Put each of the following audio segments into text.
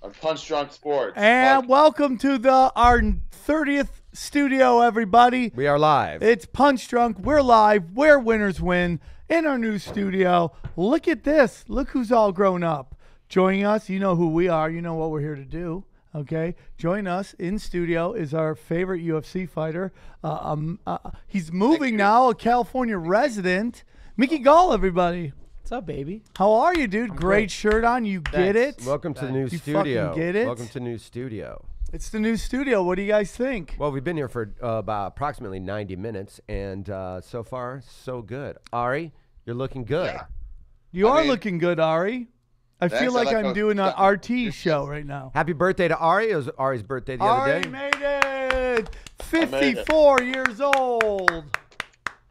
on Punch Drunk Sports. And welcome to our 30th studio, everybody. We are live. It's Punch Drunk. We're live. Where winners win in our new studio. Look at this. Look who's all grown up. Joining us, you know who we are. You know what we're here to do. Okay, join us in studio is our favorite UFC fighter. He's moving now, a California resident. Mickey Gall, everybody. What's up, baby? How are you, dude? Great shirt on. You get it? Welcome to the new You studio. fucking get it? Welcome to the new studio. It's the new studio. What do you guys think? Well, we've been here for about approximately 90 minutes, and so far, so good. Ari, you're looking good. Yeah. You I are mean- looking good, Ari. I feel like I'm doing an RT show right now. Happy birthday to Ari. It was Ari's birthday the other Ari day. made it. 54 years old.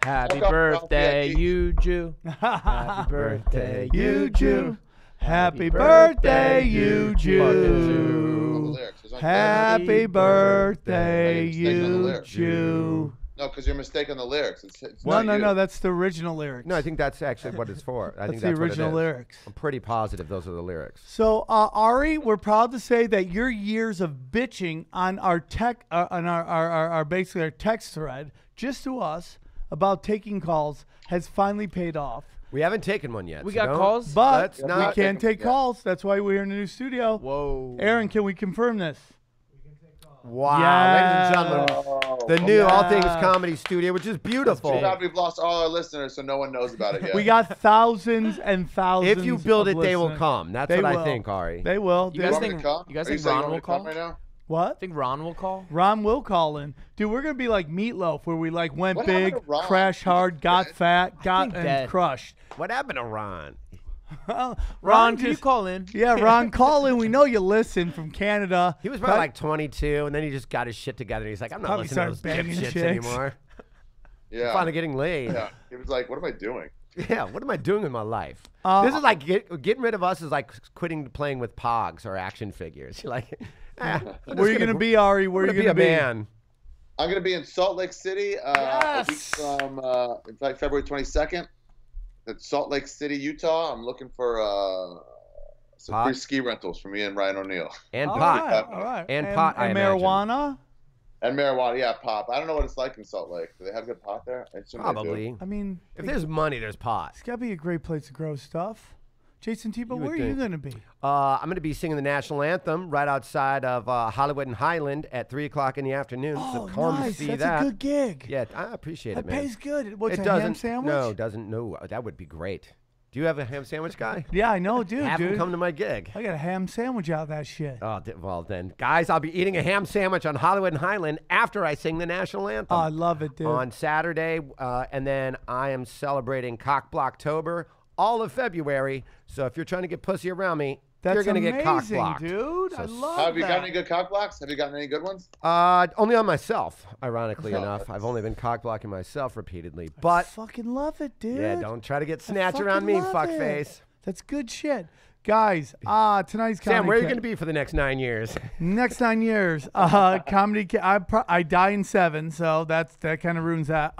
Happy Welcome, birthday, Ralphie. you Jew. Happy birthday, You Jew. Happy birthday, you Jew. Happy birthday, you Jew. No, because you're mistaken the lyrics. It's No, not no, you. no. That's the original lyrics. No, I think that's actually what it's for. I think the that's original what it is. lyrics. I'm pretty positive those are the lyrics. So, Ari, we're proud to say that your years of bitching on our basically our text thread, just to us, about taking calls has finally paid off. We haven't taken one yet. We so got don't- calls? But Let's we not can't take yeah. calls. That's why we're in a new studio. Whoa. Aaron, can we confirm this? Wow, Yes. ladies and gentlemen, Oh, the new All Things Yeah. Comedy Studio, which is beautiful. Too bad we've lost all our listeners, so no one knows about it yet. We got thousands and thousands. If you build of it, they will listeners. come. That's They what I will. think, Ari. They will. You You guys want me think- to come? you guys Are think saying Ron you want will me to come call? right now? What? Think Ron will call? Ron will call in. Dude, we're going to be like Meatloaf, where we like went What big, happened to Ron? crashed hard, got Dead? fat, got think and dead. crushed. What happened to Ron? Ron, can you just- call in? Yeah, Ron, call in. We know you listen from Canada. He was probably like 22, and then he just got his shit together. And he's like, I'm not Probably listening to those started banging dipshits chicks. anymore. Yeah. Finally getting laid. Yeah. He was like, what am I doing? Yeah, what am I doing in my life? Uh, This is like getting rid of us is like quitting playing with Pogs or action figures. You're like, Where are you going to be, Ari? Where are you be going a to be? man? I'm going to be in Salt Lake City a week Yes. from in fact, February 22nd. At Salt Lake City, Utah. I'm looking for some Pot? free ski rentals for me and Ryan O'Neal. And All pot. right, all right. And pot, I and imagine. marijuana? And marijuana, yeah, pop. I don't know what it's like in Salt Lake. Do they have good pot there? I assume they do. Probably. I mean, If there's money, there's pot. it's got to be a great place to grow stuff. Jayson Thibault, You would where are you think. going to be? I'm going to be singing the national anthem right outside of Hollywood and Highland at 3 o'clock in the afternoon. Oh, so come nice. see That's that. a good gig. Yeah, I appreciate That it, man. pays good. What's it a doesn't. ham sandwich? No, doesn't. No, that would be great. Do you have a ham sandwich guy? Yeah, I know, dude. Have him dude. come to my gig. I got a ham sandwich out of that shit. Oh, well then, guys, I'll be eating a ham sandwich on Hollywood and Highland after I sing the national anthem Oh, I love it, dude. on Saturday, and then I am celebrating Cock Blocktober all of February. So if you're trying to get pussy around me, That's you're gonna get cock amazing, blocked, dude. I So love Have you that. got any good cock blocks? Have you gotten any good ones? Only on myself, ironically Oh, enough. that's- I've only been cock blocking myself repeatedly. I But fucking love it, dude. yeah, don't try to get I snatch around fucking me, love fuckface. it. That's good shit. Guys, tonight's comedy. Sam, where are you going to be for the next 9 years? Next 9 years, comedy. I die in 7, so that kind of ruins that.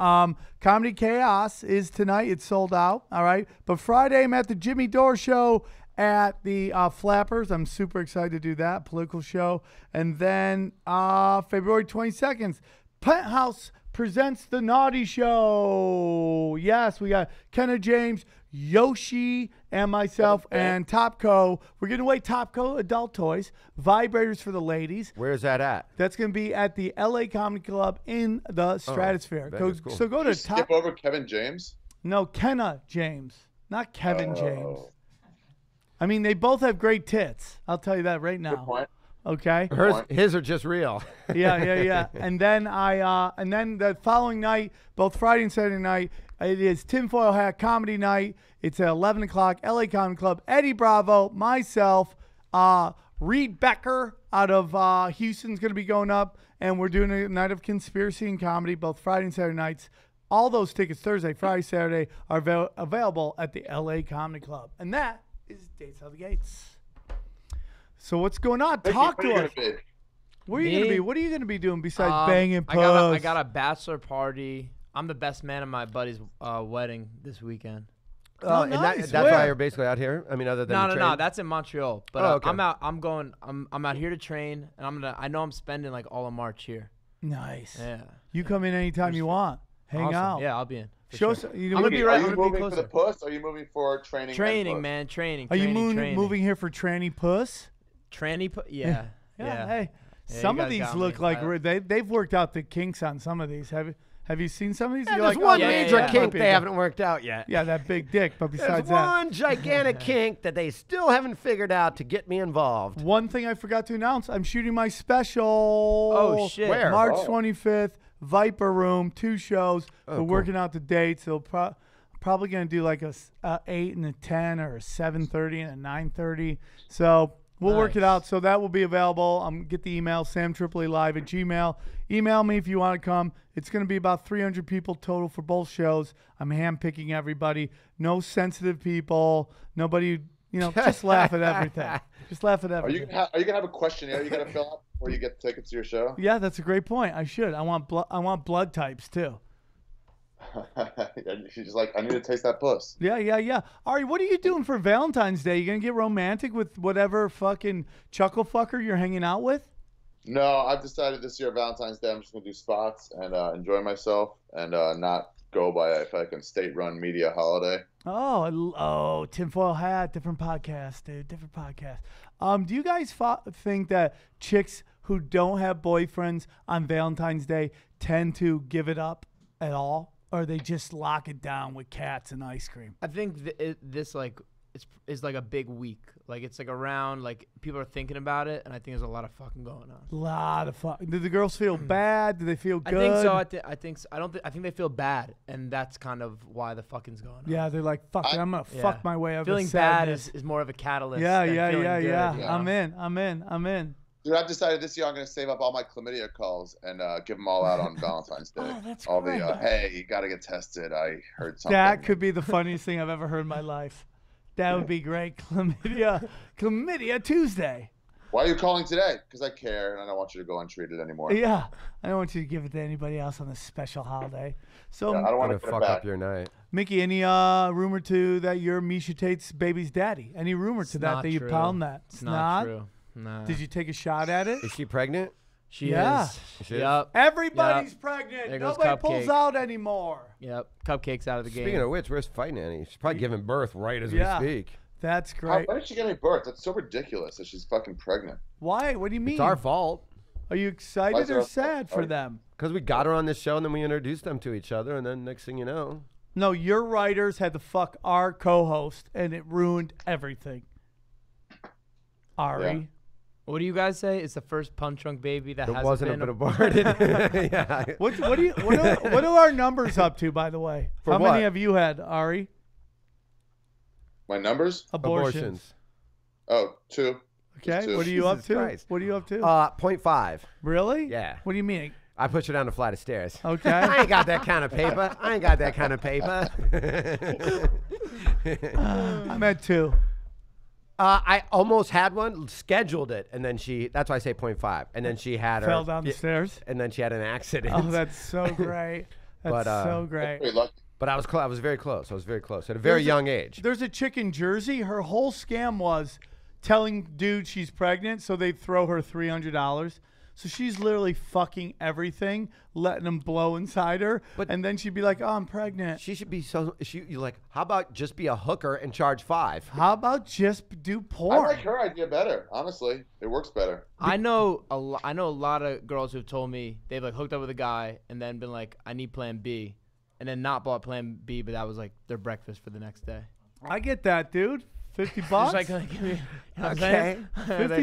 Comedy Chaos is tonight. It's sold out. All right, but Friday I'm at the Jimmy Dore show at the Flappers. I'm super excited to do that political show, and then February 22nd, Penthouse presents the Naughty Show. Yes, we got Kenna James, Yoshi, and myself, and Topco. We're giving away Topco adult toys, vibrators for the ladies. Where's that at? That's going to be at the LA Comedy Club in the Stratosphere. that Go, is cool. So go Did you to skip over Kevin James? No, Kenna James, not Kevin James. Oh, I mean, they both have great tits. I'll tell you that right good now. point. Okay. His are just real. Yeah. And then and then the following night, both Friday and Saturday night, it is Tinfoil Hat Comedy Night. It's at 11 o'clock, LA Comedy Club. Eddie Bravo, myself, Reed Becker out of Houston's going to be going up, and we're doing a night of conspiracy and comedy, both Friday and Saturday nights. All those tickets, Thursday, Friday, Saturday, are available at the LA Comedy Club. And that is Dates Out of the Gates. So what's going on? Mickey, Talk where to you us. gonna be? Where are you going to Me? be? What are you going to be doing besides banging puss? I got a bachelor party. I'm the best man at my buddy's wedding this weekend. Oh, and nice. that's Where? why you're basically out here. I mean, other than the No. train? That's in Montreal. But Oh, okay. I'm out. I'm out here to train, and I know I'm spending like all of March here. Nice. Yeah. You come in anytime you want. Hang Awesome. out. Yeah, I'll be in. for Show sure. us. You know, I'm gonna be right. Are I'm you gonna be moving for the closer. puss? Or are you moving for training? and Training, puss? man. Training. Are you training. moving here for tranny puss? Yeah. Yeah. Hey, Yeah, some you of guys these got look me. like they've worked out the kinks on some of these. Have you seen some of these? Yeah, You're there's like, one oh, major yeah. kink they haven't worked out yet. Yeah, that big dick. But There's besides that, one gigantic kink that they still haven't figured out to get me involved. one thing I forgot to announce: I'm shooting my special. Oh shit. Where? March Oh. 25th, Viper Room, 2 shows. We're cool. working out the dates. So probably gonna do like a 8 and a 10 or a 7:30 and a 9:30. So we'll work it Nice. out. So that will be available. Get the email samtripolilive@gmail. Email me if you want to come. It's gonna be about 300 people total for both shows. I'm handpicking everybody. No sensitive people. Nobody. Just laugh at everything. Just laugh at Are you everything. gonna have a questionnaire you gotta fill out before you get tickets to your show? Yeah, that's a great point. I should. I want blood types too. She's just like, I need to taste that puss. Yeah. Ari, what are you doing for Valentine's Day? You gonna get romantic with whatever fucking chuckle fucker you're hanging out with? No, I've decided this year Valentine's Day I'm just gonna do spots and enjoy myself and not go by a fucking state-run media holiday. Oh, tinfoil hat, different podcast, dude, different podcast. Do you guys think that chicks who don't have boyfriends on Valentine's Day tend to give it up at all, or they just lock it down with cats and ice cream? I think this like is like a big week. Like it's like around like people are thinking about it, and I think there's a lot of fucking going on. A lot of fun. Do the girls feel bad? Do they feel good? I think so. I think so. I think they feel bad, and that's kind of why the fucking's going on. Yeah, they're like, fuck it, I'm gonna Yeah. fuck my way out of Feeling the bad sadness. is more of a catalyst. Yeah. than feeling good, Yeah. you know? I'm in. Dude, I've decided this year I'm gonna save up all my chlamydia calls and give them all out on Valentine's Day. Oh, that's all great. the hey, you gotta get tested. I heard something. That could be the funniest thing I've ever heard in my life. That would be great. Chlamydia Tuesday. Why are you calling today? Because I care and I don't want you to go untreated anymore. Yeah. I don't want you to give it to anybody else on this special holiday. So, Yeah, I don't want Gonna to get it fuck back. up your night. Mickey, any rumor to that you're Misha Tate's baby's daddy? Any rumor to that not you true. pound that? It's not true. Nah. Did you take a shot at it? Is she pregnant? She Yeah. is. She is? Yep. Everybody's Yep. pregnant. There goes Nobody pulls Cupcake. out anymore. Yep. Cupcakes out of the game. Speaking of which, where's Fighting Annie? She's probably giving birth right as Yeah. we speak. That's How, great. when did she get any birth? That's so ridiculous that she's fucking pregnant. Why? What do you mean? It's our fault. Are you Why excited is it or our sad fault? for them? Because we got her on this show and then we introduced them to each other, and then next thing you know. No, your writers had to fuck our co-host, and it ruined everything. Ari. Yeah. What do you guys say? It's the first punch drunk baby that There hasn't wasn't been a bit aborted. Yeah. What are our numbers up to, by the way? For How what? many have you had, Ari? My numbers? Abortions. Oh, 2. Okay. two. What are you up Jesus to? Christ. What are you up to? 0.5. Really? Yeah. What do you mean? I pushed her down a flight of stairs. Okay. I ain't got that kind of paper. I ain't got that kind of paper. I'm at 2. I almost had one, scheduled it, and then that's why I say 0.5. And then she had her. Fell down the stairs. And then she had an accident. Oh, that's so great. That's But, so great. Pretty lucky. But I was close. I was very close. At a very young age. There's a chick in Jersey. Her whole scam was telling dude she's pregnant, so they'd throw her $300. So she's literally fucking everything, letting them blow inside her, and then she'd be like, "Oh, I'm pregnant." She should be you're like, how about just be a hooker and charge 5? How about just do I porn? like her idea better. Honestly, it works better. I know a lot of girls who've told me they've like hooked up with a guy and then been like, I need plan B, and then not bought plan B, but that was like their breakfast for the next day. I get that, dude. $50. Just like, give me, you know what I'm Okay. saying?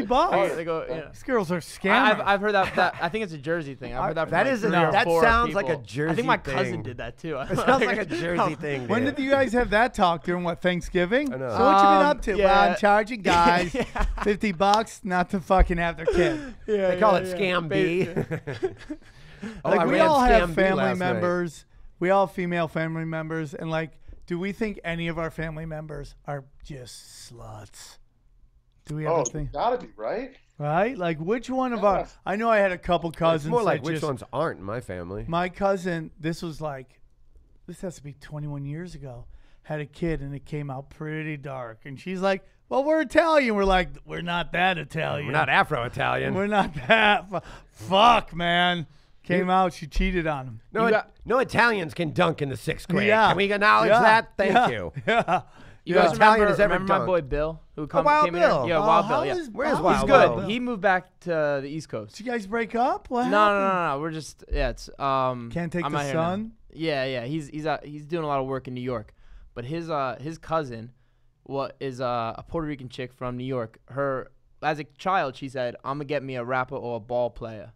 $50. They go, yeah. These girls are scammers. I've heard that. I think it's a Jersey thing. I've heard that. From That like is 3 a- or that 4 sounds like a people. I Jersey think my thing. cousin did that too. It sounds like a Jersey thing. When dude. did you guys have that talk? During what, Thanksgiving? I know. So what you been up to? yeah. Well, I'm charging guys $50 not to fucking have their kid. They call it Scam B. Oh, Like I we ran all Scam have B family last night. members. We all have female family members, and like, do we think any of our family members are just sluts? Do we ever Oh, think? gotta be, right? Right? Like, which one of our? Yes. I know I had a couple cousins. It's more like that which just, ones aren't in my family. My cousin, this has to be 21 years ago, had a kid, and it came out pretty dark. And she's like, well, we're Italian. We're like, we're not that Italian. We're not Afro-Italian. We're not that. Fuck, man. Came out, she cheated on him. No Italians can dunk in the 6th grade. Yeah. Can we acknowledge that? Thank you. Yeah. You guys Italian has ever remember my dunked. boy Bill who Wild came in Bill. here? Yeah, Oh, Wild how Bill. Yeah. is- Where's how Wild is He's Bill? good. He moved back to the East Coast. Did you guys break up? What No, happened? We're just it's Can't take I'm the out here now. sun? Yeah. He's doing a lot of work in New York, but his cousin, is a Puerto Rican chick from New York. Her as a child, she said, "I'm gonna get me a rapper or a ball player,"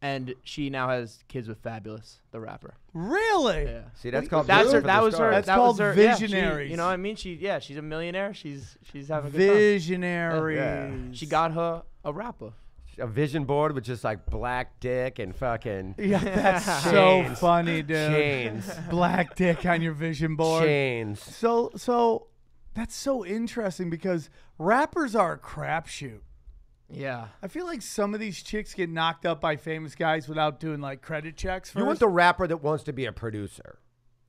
and she now has kids with Fabulous, the rapper. Really? Yeah. See, that's called That's her. Blue for That the was her. Stars. That's that called was her, yeah, visionaries. you know what I mean? She's a millionaire. She's having a good time. Visionaries. Yeah. She got her a rapper. A vision board with just like black dick and fucking Yeah, that's so Chains. funny, dude. chains. Black dick on your vision board. Chains. So that's so interesting because rappers are a crapshoot. Yeah. I feel like some of these chicks get knocked up by famous guys without doing like credit checks first. You want the rapper that wants to be a producer.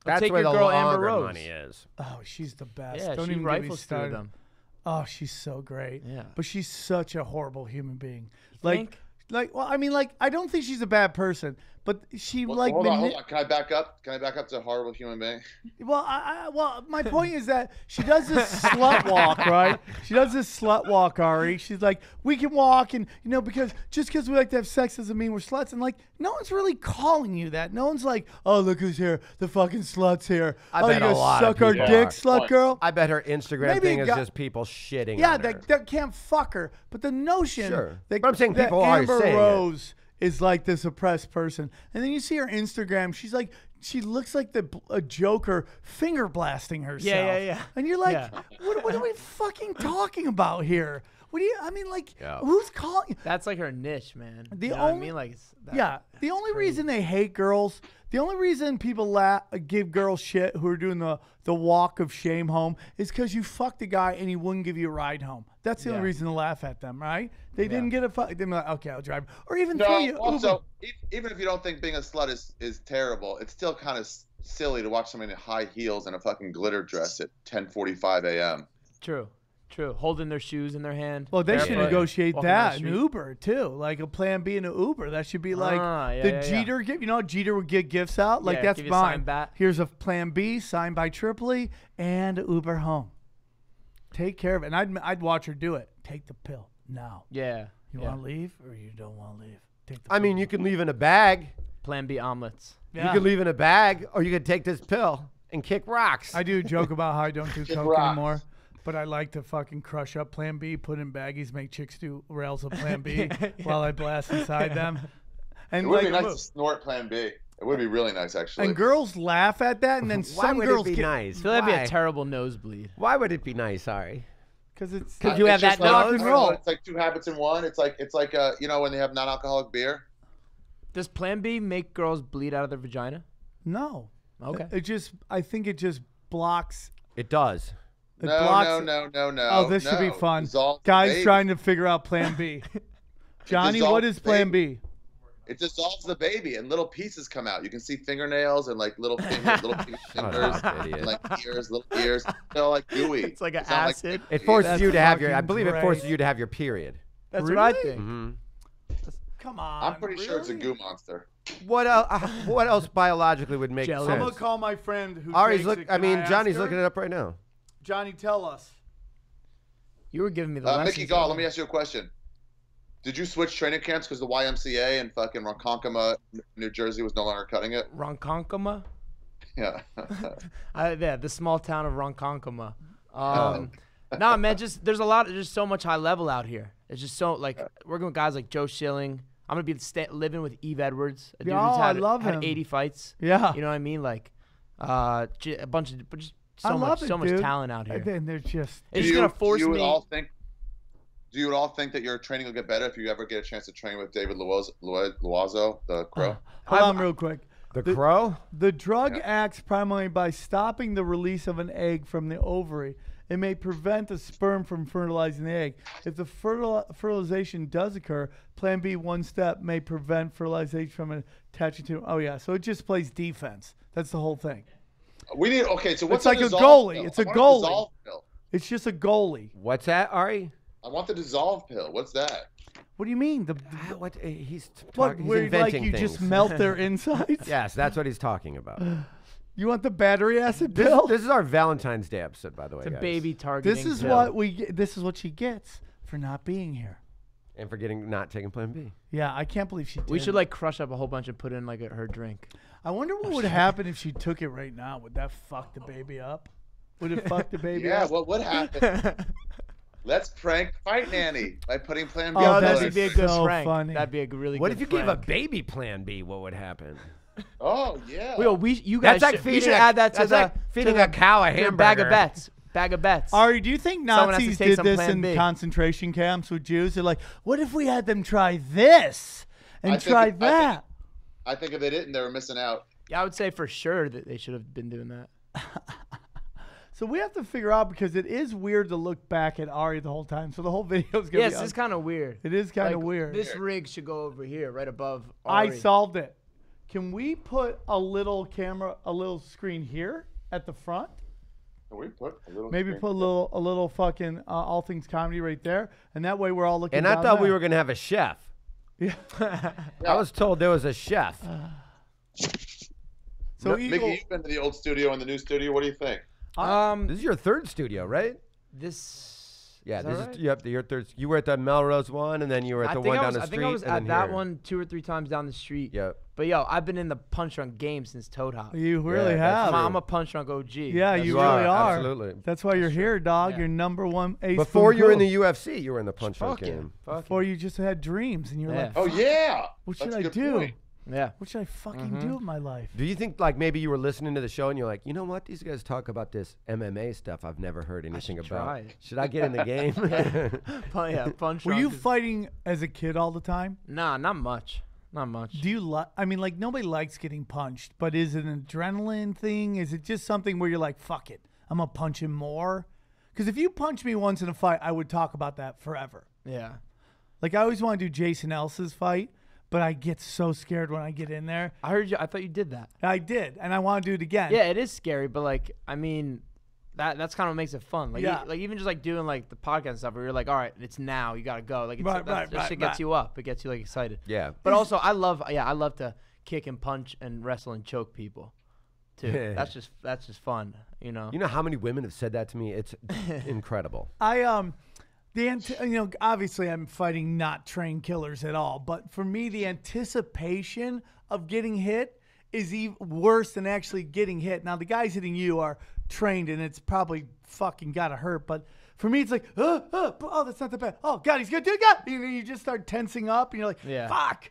That's take where your the girl Amber longer Rose. money is. Oh, she's the best. Yeah, Don't she even get me rifles through started. them. Oh, she's so great. Yeah. But she's such a horrible human being. think? Well, I mean, like, I don't think she's a bad person, but she Well, like. hold on. Can I back up? Can I back up to a horrible human being? Well, my point is that she does this slut walk, right? She does this slut walk, Ari. She's like, we can walk, and because just because we like to have sex doesn't mean we're sluts. And like, no one's really calling you that. No one's like, oh, look who's here, the fucking slut's here. I oh, bet you a gonna lot of suck our people dick, are. slut Point. girl. I bet her Instagram Maybe thing it is got- just people shitting Yeah, on her. that can't fuck her. But the notion Sure. that, But I'm saying that people are Amber saying it. Rose is like this oppressed person, and then you see her Instagram. She's like, she looks like a Joker finger blasting herself. Yeah. And you're like, Yeah. what are we fucking talking about here? What do you? I mean, like, Yeah. who's calling? That's like her niche, man. The you know what I only- mean? Like, Yeah, the only reason they hate girls, the only reason people give girls shit who are doing the walk of shame home is because you fucked a guy and he wouldn't give you a ride home. That's the only Yeah. reason to laugh at them, right? They didn't get a fuck. They're like, okay, I'll drive, or even throw you. No. Also, even if you don't think being a slut is terrible, it's still kind of silly to watch somebody in high heels and a fucking glitter dress at 10:45 a.m. True. Holding their shoes in their hand. Well, they should barefoot, negotiate walking down that the in street. Uber too, like a Plan B in an Uber. That should be like Yeah, the yeah. Jeter gift. You know, Jeter would get gifts out. Like Yeah, that's give you a signed mine. bat. Here's a Plan B signed by Tripoli and Uber home. Take care of it, and I'd watch her do it. Take the pill now. Yeah. You yeah. want to leave or you don't want to leave? Take the I mean, you can leave in a bag. Plan B omelets. Yeah. You can leave in a bag, or you could take this pill and kick rocks. I do joke about how I don't do coke rocks. anymore, but I like to fucking crush up Plan B, put in baggies, make chicks do rails of Plan B while I blast inside them. It And would like, be nice to snort Plan B. It would be really nice, actually. and girls laugh at that, and then Why some would girls it be get nice? I feel that'd be Why? a terrible nosebleed. Why would it be nice? Sorry. because it's Could you It's have just that like, rock and I don't know, roll. It's like two habits in one. It's like when they have non-alcoholic beer. Does Plan B make girls bleed out of their vagina? no. Okay. I think it just blocks. It does. It No. blocks. Oh, this should be no. fun. Dissolves the Guys baby. trying to figure out Plan B. Johnny, dissolves what is the Plan baby. B? It dissolves the baby and little pieces come out. You can see fingernails and like little fingers, up, idiot. and like little ears. They're all like gooey. It's like an It's not acid. It forces That's you to have your. I fucking believe it forces great. you to have your period. That's what I Really? think. hmm Come on. I'm pretty sure it's a really? goo monster. What else? What else biologically would make Jello. I'm sense? gonna call my friend who Ari's takes look. it. I mean, Can Johnny's ask her? looking it up right now. Johnny, tell us. You were giving me the lessons. Mickey Gall, let me ask you a question. Did you switch training camps because the YMCA in fucking Ronkonkoma, New Jersey was no longer cutting it? Ronkonkoma? Yeah. Yeah, the small town of Ronkonkoma. Nah, man, there's there's so much high level out here. It's just so, like, working with guys like Joe Schilling. I'm going to be living with Eve Edwards, a dude Oh, who's I love had him. 80 fights. Yeah. You know what I mean? Like, a bunch of, but just I so love much, it, so much dude. talent out here. And they're just. It's just going to force do you me. Do you all think that your training will get better if you ever get a chance to train with David Loiseau, the Crow? Hold on, real quick. The crow. The drug acts primarily by stopping the release of an egg from the ovary. It may prevent the sperm from fertilizing the egg. If the fertilization does occur, Plan B one step may prevent fertilization from attaching to. Oh yeah, so it just plays defense. That's the whole thing. We need. Okay, so what's It's like a dissolve goalie. pill? It's I a want goalie. dissolve pill. It's just a goalie. What's that, Ari? I want the dissolve pill. What's that? What do you mean? What he's What? he's Where inventing like you things. just melt their insides? Yes, that's what he's talking about. You want the battery acid This, pill? this is our Valentine's Day episode, by the way, It's a guys. baby targeting. This is pill. what we. This is what she gets for not being here. And for not taking Plan B. Yeah, I can't believe she did. We should like crush up a whole bunch and put in like her drink. I wonder what would happen if she took it right now. Would that fuck the baby up? Would it fuck the baby Yeah, up? what would happen? Let's prank Fight Nanny by putting Plan B. Oh, on that'd the That'd be a list. good so prank. funny. That'd be a really What good if you gave a prank. baby Plan B? What would happen? Oh yeah. Well, you guys That's like should, we feeding should a- add that to that's the like feeding to the, a cow a to the hamburger. bag of bets. Bag of bets. Ari, do you think Someone has to Nazis take did some this Plan in B. concentration camps with Jews? They're like, what if we had them try this and I think try it- that? I think if they didn't, they were missing out. Yeah, I would say for sure that they should have been doing that. So we have to figure out because it is weird to look back at Ari the whole time. So the whole video is gonna Yes, be. it's kind of weird. It is kind of Like, weird. This rig should go over here, right above. I Ari. solved it. Can we put a little camera, a little screen here at the front? Can we put a little? Maybe screen? put a little fucking All Things Comedy right there, and that way we're all looking. And I down thought we there. were going to have a chef. Yeah. I was told there was a chef. So Mickey, Eagle, you've been to the old studio and the new studio. What do you think? This is your third studio, right? This. Yeah, is this that right? is your third. You were at the Melrose one, and then you were at the one down the street. I think I was and at then that here. one 2 or 3 times down the street. Yep. But yo, I've been in the punch drunk game since Toad Hop. you really Yeah, that's have. true. I'm a punch drunk OG. Yeah, That's you You really are. Absolutely. That's why you're here, dog. Yeah. You're number one ace. Before from you were in Cool. the UFC, you were in the punch drunk Fuck yeah. game. Fuck Before you just had dreams, and you're Yeah. like, Oh yeah. what That's should a I good do? point. yeah. What should I fucking do with my life? Do you think like maybe you were listening to the show and you're like, you know what? These guys talk about this MMA stuff I've never heard anything should about. try it. Should I get in the game? Yeah, punch Were drunk you is- fighting as a kid all the time? Nah, not much. Not much. Do you like? I mean, like nobody likes getting punched, but is it an adrenaline thing? Is it just something where you're like, fuck it, I'm gonna punch him more? Because if you punch me once in a fight, I would talk about that forever. Yeah. Like I always want to do Jason Elsa's fight, but I get so scared when I get in there. I heard you. I thought you did that. I did, and I want to do it again. Yeah, it is scary, but like, I mean, that's kind of what makes it fun. Like, Yeah. like even just like doing like the podcast and stuff, where you're like, all right, it's now, you gotta go. Like, it's, Right, that right, shit right. gets you up. It gets you like excited. yeah. But also, I love to kick and punch and wrestle and choke people, too. that's just fun, you know. You know how many women have said that to me? It's incredible. Obviously I'm fighting not trained killers at all, but for me the anticipation of getting hit is even worse than actually getting hit. Now the guys hitting you are trained and it's probably fucking gotta hurt, but for me it's like, oh, that's not that bad. Oh God, he's good, dude. God, you just start tensing up and you're like, Yeah. fuck.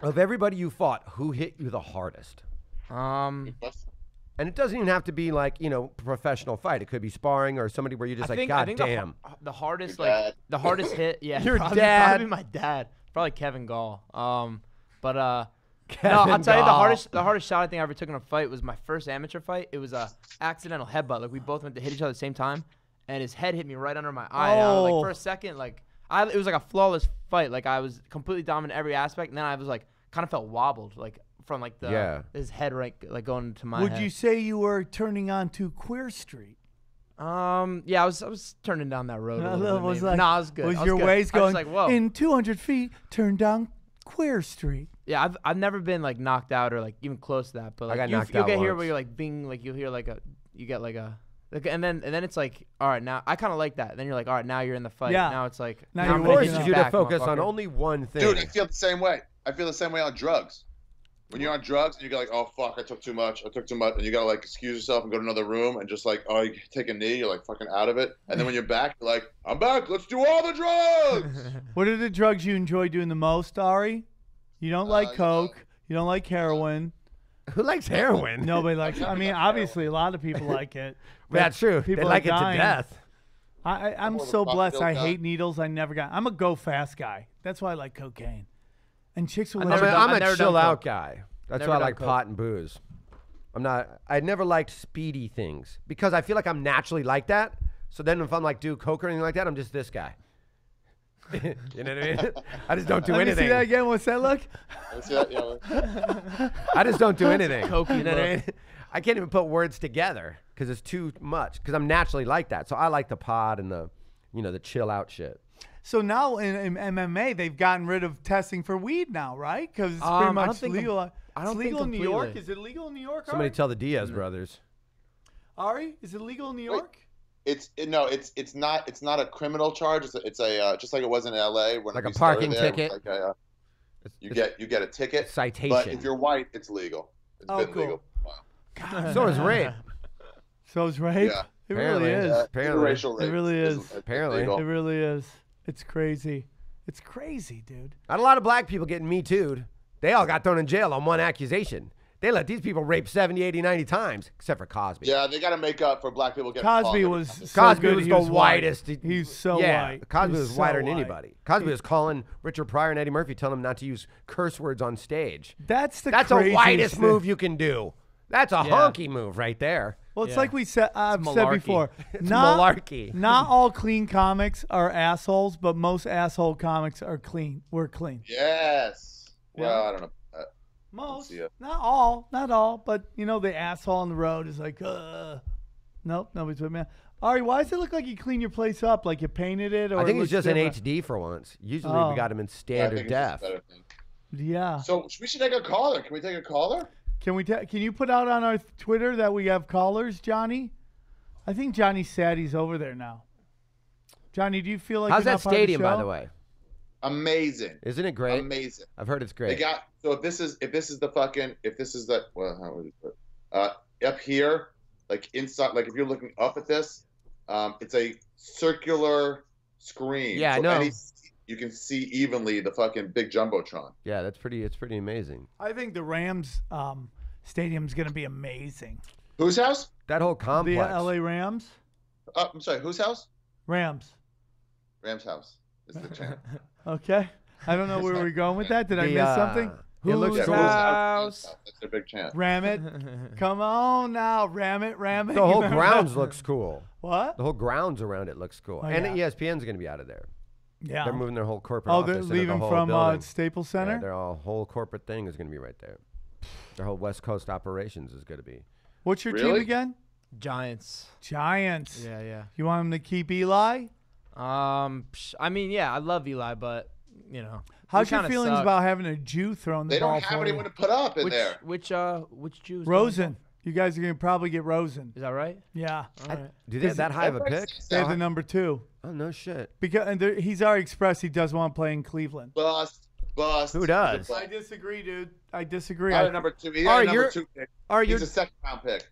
Of everybody you fought, who hit you the hardest? And it doesn't even have to be like, professional fight. It could be sparring or somebody where you're just like, God damn. The hardest, Your like dad. the hardest hit. Yeah, Your probably, dad. Probably my dad. Probably Kevin Gall. Kevin No, I'll tell you Gall. the hardest shot I think I ever took in a fight was my first amateur fight. It was a accidental headbutt. Like we both went to hit each other at the same time, and his head hit me right under my eye. And I was, Oh. like for a second, it was like a flawless fight. Like I was completely dominant in every aspect, and then I was like kind of felt wobbled, like from like his head right like going into my Would head. you say you were turning on to Queer Street? Yeah, I was turning down that road. A little bit, was maybe. like, Nah, it was good. Was I your good. ways I was going, like, whoa. in 200 feet, turn down Queer Street? Yeah, I've never been like knocked out or like even close to that, but like got you'll knocked out get here once. where you're like being like you'll hear like and then it's like, all right, now I kind of like that. Then you're like, all right, now you're in the fight. Yeah. Now it's like Now now you're I'm It gonna working hit forces on you to back, focus on motherfucker. only one thing. Dude, I feel the same way. I feel the same way on drugs. When you're on drugs and you go like, oh fuck, I took too much, and you gotta like excuse yourself and go to another room and just like, oh, you take a knee, you're like fucking out of it, and then when you're back, you're like, I'm back, let's do all the drugs. What are the drugs you enjoy doing the most, Ari? You don't like coke. You don't like heroin. Who likes heroin? Nobody likes. I mean, obviously, a lot of people like it. but That's true. They people are like it to dying. death. I'm more of a so cocktail blessed. I guy. hate needles. I never got. I'm a go fast guy. That's why I like cocaine. And chicks will I let never you- done- I'm I've a never done chill out coke. guy. That's Never why I done like coke. pot and booze. I never liked speedy things because I feel like I'm naturally like that. So then if I'm like do coke or anything like that, I'm just this guy. You know what I mean? I just don't do Let me anything. see that again. What's that look? Let's see that, yeah. I just don't do anything. Cokey You know what I look. mean? I can't even put words together because it's too much. Because I'm naturally like that. So I like the pod and the, the chill out shit. So now in MMA, they've gotten rid of testing for weed now, right? Because it's pretty much legal. It's legal in New York. Is it legal in New York? Somebody Ari? tell the Diaz brothers. Ari, is it legal in New York? It's not a criminal charge. It's a just like it was in L.A. when Like we a parking started there, ticket. Like you get a ticket. Citation. But if you're white, it's legal. It's been cool. legal. Wow. God. So is rape. So is rape. Yeah. It Apparently. really is. Apparently. Interracial rape It really is. Apparently. legal. It really is. It's crazy. It's crazy, dude. Not a lot of black people getting Me Too'd. They all got thrown in jail on one accusation. They let these people rape 70, 80, 90 times, except for Cosby. Yeah, they got to make up for black people getting Cosby caught. was so Cosby good. was He the was white. whitest. He's so yeah, white. Cosby He's was so whiter than white. anybody. Cosby was calling Richard Pryor and Eddie Murphy, telling them not to use curse words on stage. That's the a craziest whitest thing. move you can do. That's a honky move right there. Well, it's Yeah. like I've said malarkey. before. It's malarkey. Not all clean comics are assholes, but most asshole comics are clean. We're clean. Yes. Yeah. Well, I don't know. Most, see it. not all, but the asshole on the road is like, nope, nobody's with me. Ari, why does it look like you clean your place up, like you painted it? Or I think it it's looks just different? in HD for once. Usually Oh. we got him in I standard think it's just def. a better thing. Yeah. So we should take a caller. Can we take a caller? Can you put out on our Twitter that we have callers, Johnny? I think Johnny's sad he's over there now. Johnny, do you feel like How's you're that not part of stadium, by show? the way? Amazing. Isn't it great? Amazing. I've heard it's They great. got if this is the well, how would you put it? Up here, like inside, like if you're looking up at this, it's a circular screen. Yeah, I know. You can see evenly the fucking big jumbotron. Yeah, it's pretty amazing. I think the Rams stadium's going to be amazing. Whose house? That whole complex. The LA Rams? I'm sorry. Whose house? Rams. Rams' house is the chant. Okay. I don't know where we're going with that. Did I The, miss something? it looks Yeah, cool. whose house? That's their big chant. Ram it. Come on now. Ram it. The whole grounds looks cool. What? The whole grounds around it looks cool. Oh, and yeah. ESPN's going to be out of there. Yeah. They're moving their whole corporate Oh, office they're into leaving the whole from building. Staples Yeah, Center? their whole corporate thing is going to be right there. Their whole West Coast operations is going to be. What's your team Really? again? Giants. Giants. Yeah. You want them to keep Eli? I mean, yeah, I love Eli, but How's we your kinda feelings suck. about having a Jew throwing the They ball don't have for anyone you? to put up in which there. which Jews? Rosen. You guys are going to probably get Rosen. Is that right? Yeah. All right. Do they have that high of a pick? They have the number 2. Oh, no shit. Because he's already expressed he does want to play in Cleveland. Bust. Who does? I disagree, dude. I disagree. I had a number 2. He All had right, a number you're- 2 pick. All right, He's you're a second-round pick.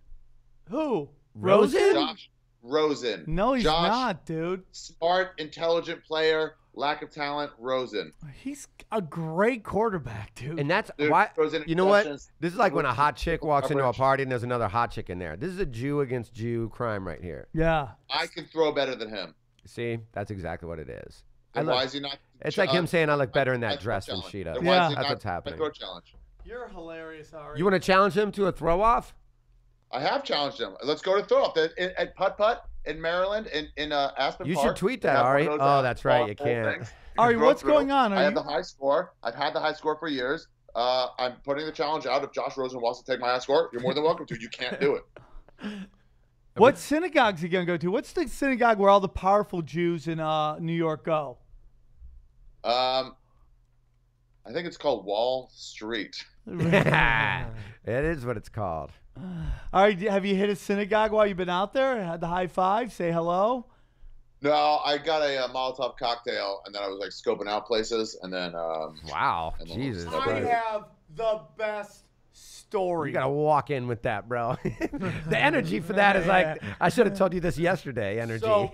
Who? Rosen? Josh Rosen. No, he's Josh, not, dude. Smart, intelligent player, lack of talent, Rosen. He's a great quarterback, dude. And that's Dude, why. throws in You know what? interceptions, This is like when a hot chick walks into a coverage. party and there's another hot chick in there. This is a Jew against Jew crime right here. Yeah. I can throw better than him. See, that's exactly what it is. Then look- why is he not? It's like him saying I look better in that throw dress than challenge. she does. Then why Yeah. is he That's not what's happening. Throw challenge. You're hilarious, Ari. You want to challenge him to a throw off? I have challenged him. Let's go to throw up at Putt Putt in Maryland in Aspen You Park. should tweet They that, have one Ari. of those, Oh, that's right, you full can't. things. You Ari, can throw what's through. going on? I have You- the high score. I've had the high score for years. I'm putting the challenge out. If Josh Rosen wants to take my high score, you're more than welcome to. You can't do it. What synagogues are you going to go to? What's the synagogue where all the powerful Jews in New York go? I think it's called Wall Street. It is what it's called. All right, have you hit a synagogue while you've been out there? Had the high five? Say hello? No, I got a Molotov cocktail, and then I was like scoping out places, and then Wow. And then Jesus we'll I Christ. have the best story. You got to walk in with that, bro. The energy for that is like, I should have told you this yesterday, energy.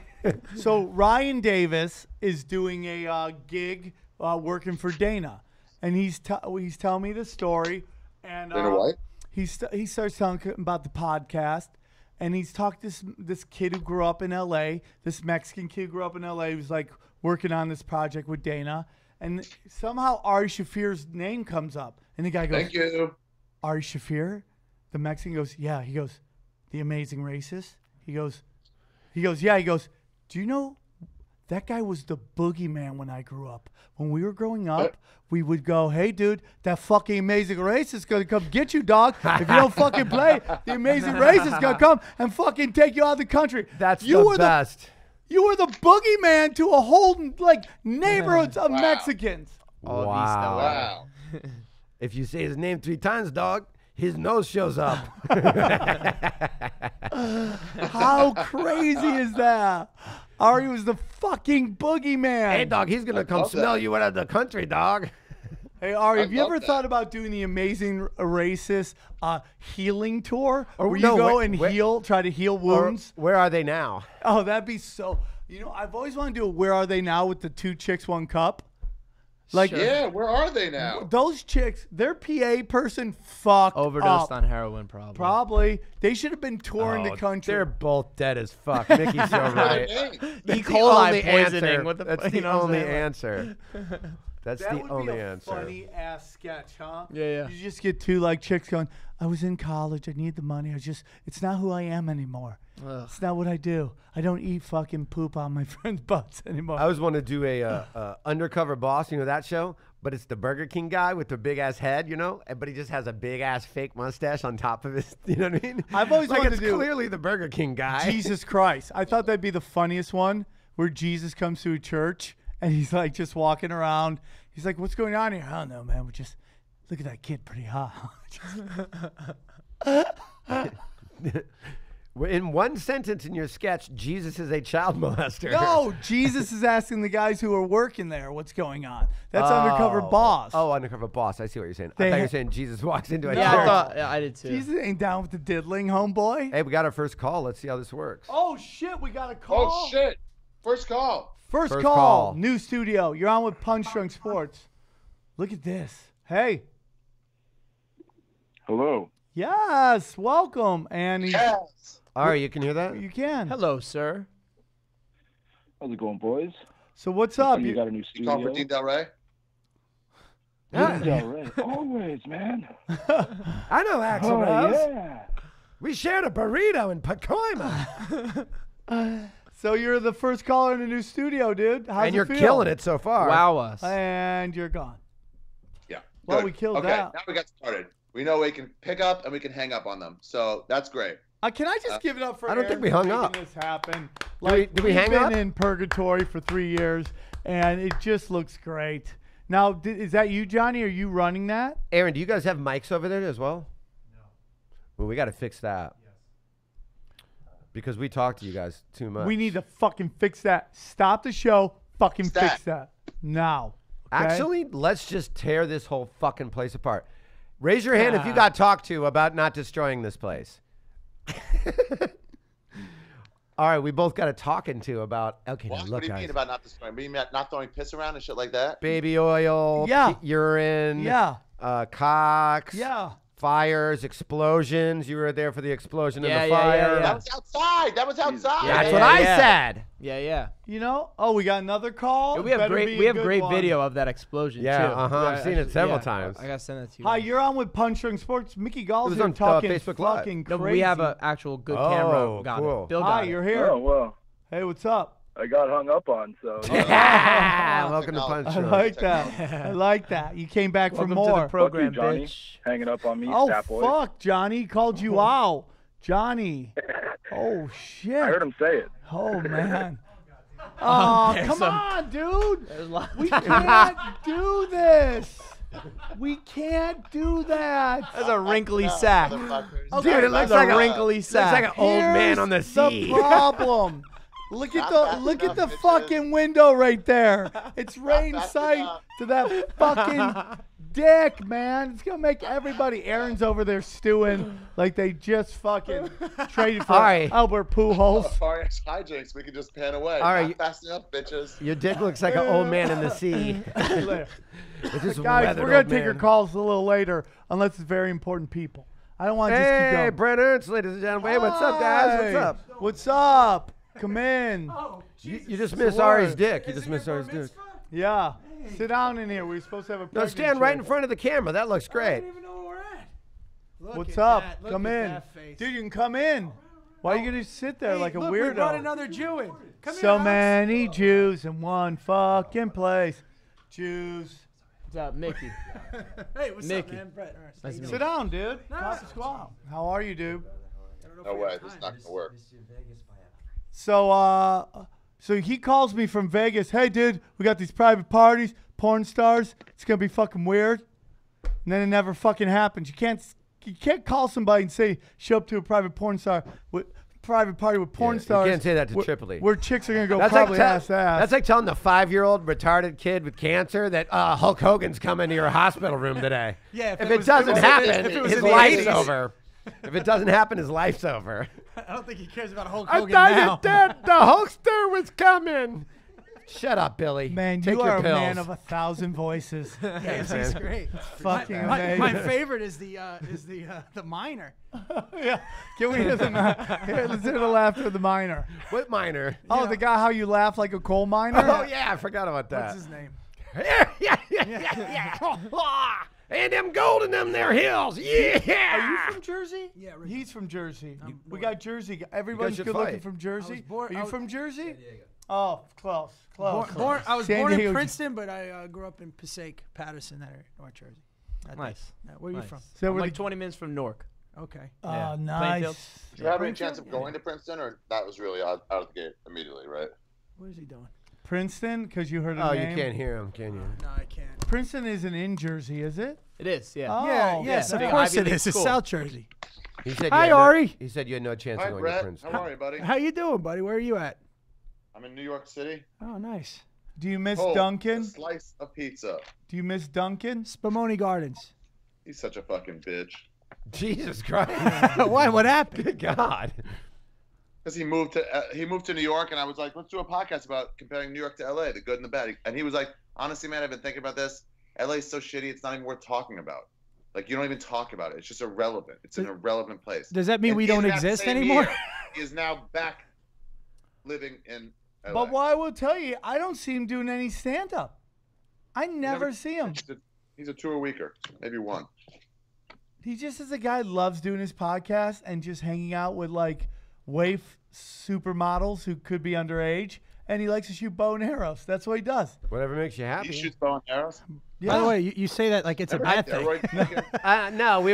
So Ryan Davis is doing a gig working for Dana, and he's telling me the story. And Dana White? he starts telling about the podcast, and he's talked this kid who grew up in L.A., this Mexican kid who grew up in L.A. He was like working on this project with Dana, and somehow Ari Shaffir's name comes up, and the guy goes, Thank you. Ari Shaffir? The Mexican goes, yeah. He goes, the amazing racist? He goes, yeah. He goes, do you know That guy was the boogeyman when I grew up. When we were growing up, we would go, hey, dude, that fucking Amazing Race is going to come get you, dog. If you don't fucking play, the Amazing Race is going to come and fucking take you out of the country. That's you the were best. You were the boogeyman to a whole, neighborhoods of Mexicans. Wow. If you say his name 3 times, dog, his nose shows up. How crazy is that? Ari was the fucking boogeyman. Hey, dog, he's going to come smell you out of the country, dog. Hey, Ari, have you love ever that. thought about doing the Amazing Racist healing tour? Or where no, you go wait, and wait. try to heal Or wounds? where are they now? Oh, that'd be so. I've always wanted to do a Where Are They Now with the 2 chicks, 1 cup. Like, Yeah, where are they now? those chicks, their PA person fucked Overdosed up. on heroin, probably. Probably. They should have been touring the country. They're both dead as fuck. Mickey's so right. Hey, E. The coli only poisoning. answer. What the That's fuck, the you know what I'm only saying? answer. That's That the would only be a answer. funny ass sketch, huh? Yeah. You just get 2 chicks going, I was in college, I need the money. It's not who I am anymore. Ugh. It's not what I do. I don't eat fucking poop on my friends' butts anymore. I always want to do a undercover boss, that show, but it's the Burger King guy with the big ass head, but he just has a big ass fake mustache on top of his, you know what I mean? I've always wanted it's to do clearly the Burger King guy. Jesus Christ. I thought that'd be the funniest one, where Jesus comes to a church and he's just walking around. He's like, what's going on here? I don't know, man. We're just, look at that kid, pretty hot. In one sentence in your sketch, Jesus is a child molester. No, Jesus is asking the guys who are working there what's going on. That's undercover boss. Oh, undercover boss. I see what you're saying. They I thought you ha- were saying Jesus walks into a Yeah, church. I did too. Jesus ain't down with the diddling, homeboy. Hey, we got our first call. Let's see how this works. Oh, shit, we got a call. Oh, shit. First call. First First call. call. New studio. You're on with Punch Drunk Sports. Look at this. Hey. Hello. Yes, welcome. And he's, Yes. All right, you can hear that? you can. Hello, sir. How's it going, boys? So what's up? You got a new You studio? call for Dean Del Rey? Yeah, right. Always, man. I know Axel Oh, Rose. yeah. We shared a burrito in Pacoima. So you're the first caller in the new studio, dude. How's And you're it feel? killing it so far. Wow us. And you're gone. Yeah. Well, good. we killed okay, that. now we got started. We know we can pick up and we can hang up on them. So that's great. Can I just give it up for I don't Aaron think we for hung making up. this happen? Did we hang we've up? been in purgatory for 3 years, and it just looks great. Now, is that you, Johnny? Are you running that? Aaron, do you guys have mics over there as well? No. Well, we got to fix that. Yes. Because we talk to you guys too much. We need to fucking fix that. Stop the show. Fucking Stat. fix that now. Okay? Actually, let's just tear this whole fucking place apart. Raise your hand if you got talked to about not destroying this place. All right, we both got a talking to about. Okay, What, now what look, do you guys. mean about not destroying? Mean not throwing piss around and shit like that? Baby oil, Yeah. urine, Yeah. cocks, Yeah. fires, explosions. You were there for the explosion Yeah, and the yeah, fire. yeah, That yeah. was outside. That was outside. That's Yeah, what yeah, I yeah. said. Yeah. You know? Oh, we got another call. We have Better great. be We a have good great one. video of that explosion Yeah, too. I've seen it several times. I gotta send that to you. Hi, you're on with Punch Drunk Sports. Mickey Gall's It was here on, talking Facebook Live. fucking No, crazy. but we have an actual good Oh, camera. Got cool. it. Bill Hi, got you're it. here. Oh, well, Hey, what's up? I got hung up on, so. Yeah, welcome to Technology. Punch I Drunk. like that. I like that. You came back Welcome for to more. the program, Fuck you, Johnny. bitch. Hanging up on me, Oh, fat boy. fuck, Johnny. He called you out. Johnny. Oh, shit. I heard him say it. Oh, man. Oh, there's come some- on, dude. There's a lot. We can't do this. We can't do that. That's a wrinkly sack. Motherfuckers. Dude, it looks That's like a a wrinkly looks like sack. an old man on the Here's sea. The problem. Look at Not the fast look at the enough, bitches. fucking window right there. It's rain fast sight enough. to that fucking dick, man. It's gonna make everybody. Aaron's over there stewing like they just fucking traded for All right. Albert Pujols. Far as hijinks, we can just pan away. All right. Not fast enough, bitches. Your dick looks like an old man in the sea. It's just Guys, weathered we're gonna old take your man. calls a little later, unless it's very important people. I don't want to just keep Hey, going. Brent Ernst, ladies and gentlemen. Hey, what's up, guys? What's Hey, up? What's up? Come in. You just missed Ari's dick. You just missed Ari's dick. Yeah. Sit down in here. We're supposed to have a No, pregnant stand right chick. in front of the camera. That looks great. What's up? Come in. Dude, you can come in. Why are you gonna sit there like a look, we brought weirdo? another Jew in. Come So here, Alex. many Jews in one fucking place. Jews. What's up, Mickey? Hey, what's Mickey. up, man? Brett. All right, Nice to meet Sit down, dude. No, Talk it's to squat. How are you, dude? No way. This is not gonna work. So he calls me from Vegas. Hey, dude, we got these private parties, porn stars. It's gonna be fucking weird. And then it never fucking happens. You can't call somebody and say show up to a private porn star with private party with porn You stars. can't say that to Tripoli. Where chicks are gonna go That's probably like, ass to ass. that's like telling the 5-year-old retarded kid with cancer that Hulk Hogan's coming to your hospital room today. Yeah, If it doesn't happen, if it was his in the life's 80s. over. If it doesn't happen, his life's over. I don't think he cares about Hulk I Hogan thought now. you said the Hulkster was coming. Shut up, Billy. Man, Take you your are a pills. man of 1,000 voices. Yes, he's great. Fucking my amazing. favorite is the minor. Yeah. Can we hear the here, let's hear the laughter of the miner. What minor? Oh, the guy how you laugh like a coal miner? Oh, yeah, I forgot about that. What's his name? yeah. And them gold in them there hills. Yeah. Are you from Jersey? Yeah, right. He's from Jersey. I'm We born- got Jersey. Everybody's should good looking fight. from Jersey. born- Are I you was- from Jersey? Oh, close. I was San born Diego. in Princeton, but I grew up in Passaic, Patterson, that area, North Jersey. Nice. Where are you Nice. from? So I'm we're like 20 minutes from Newark. Okay. Oh, Yeah. nice. Plainfield. Did you have any chance of going to Princeton, or that was really out of the gate immediately, right? What is he doing? Princeton, because you heard the Oh, you name. can't hear him, can you? No, I can't. Princeton isn't in Jersey, is it? It is, yeah. Oh, Yeah, yeah, yes, big of course Ivy it League is. It's school. South Jersey. He said Hi, you had Ari. He said you had no chance Hi, of going Brett. to Princeton. How are you, buddy? How you doing, buddy? Where are you at? I'm in New York City. Oh, nice. Do you miss Oh, Duncan? a slice of pizza. Do you miss Duncan? Spumoni Gardens. He's such a fucking bitch. Jesus Christ. Why? What happened? Good God. Because he moved to New York, and I was like, let's do a podcast about comparing New York to LA, the good and the bad. And he was like, honestly, man, I've been thinking about this. LA's so shitty, it's not even worth talking about. Like, you don't even talk about it. It's just irrelevant. It's an irrelevant place. Does that mean And we in don't that exist same anymore? year, he is now back living in LA. But what I will tell you, I don't see him doing any stand-up. I never see him. He's a 2 a weeker, maybe 1. He just is a guy who loves doing his podcast and just hanging out with like waif supermodels who could be underage, and he likes to shoot bow and arrows. That's what he does. Whatever makes you He happy. shoots bow and arrows. Yeah. By the way, you say that like it's a bad thing. No,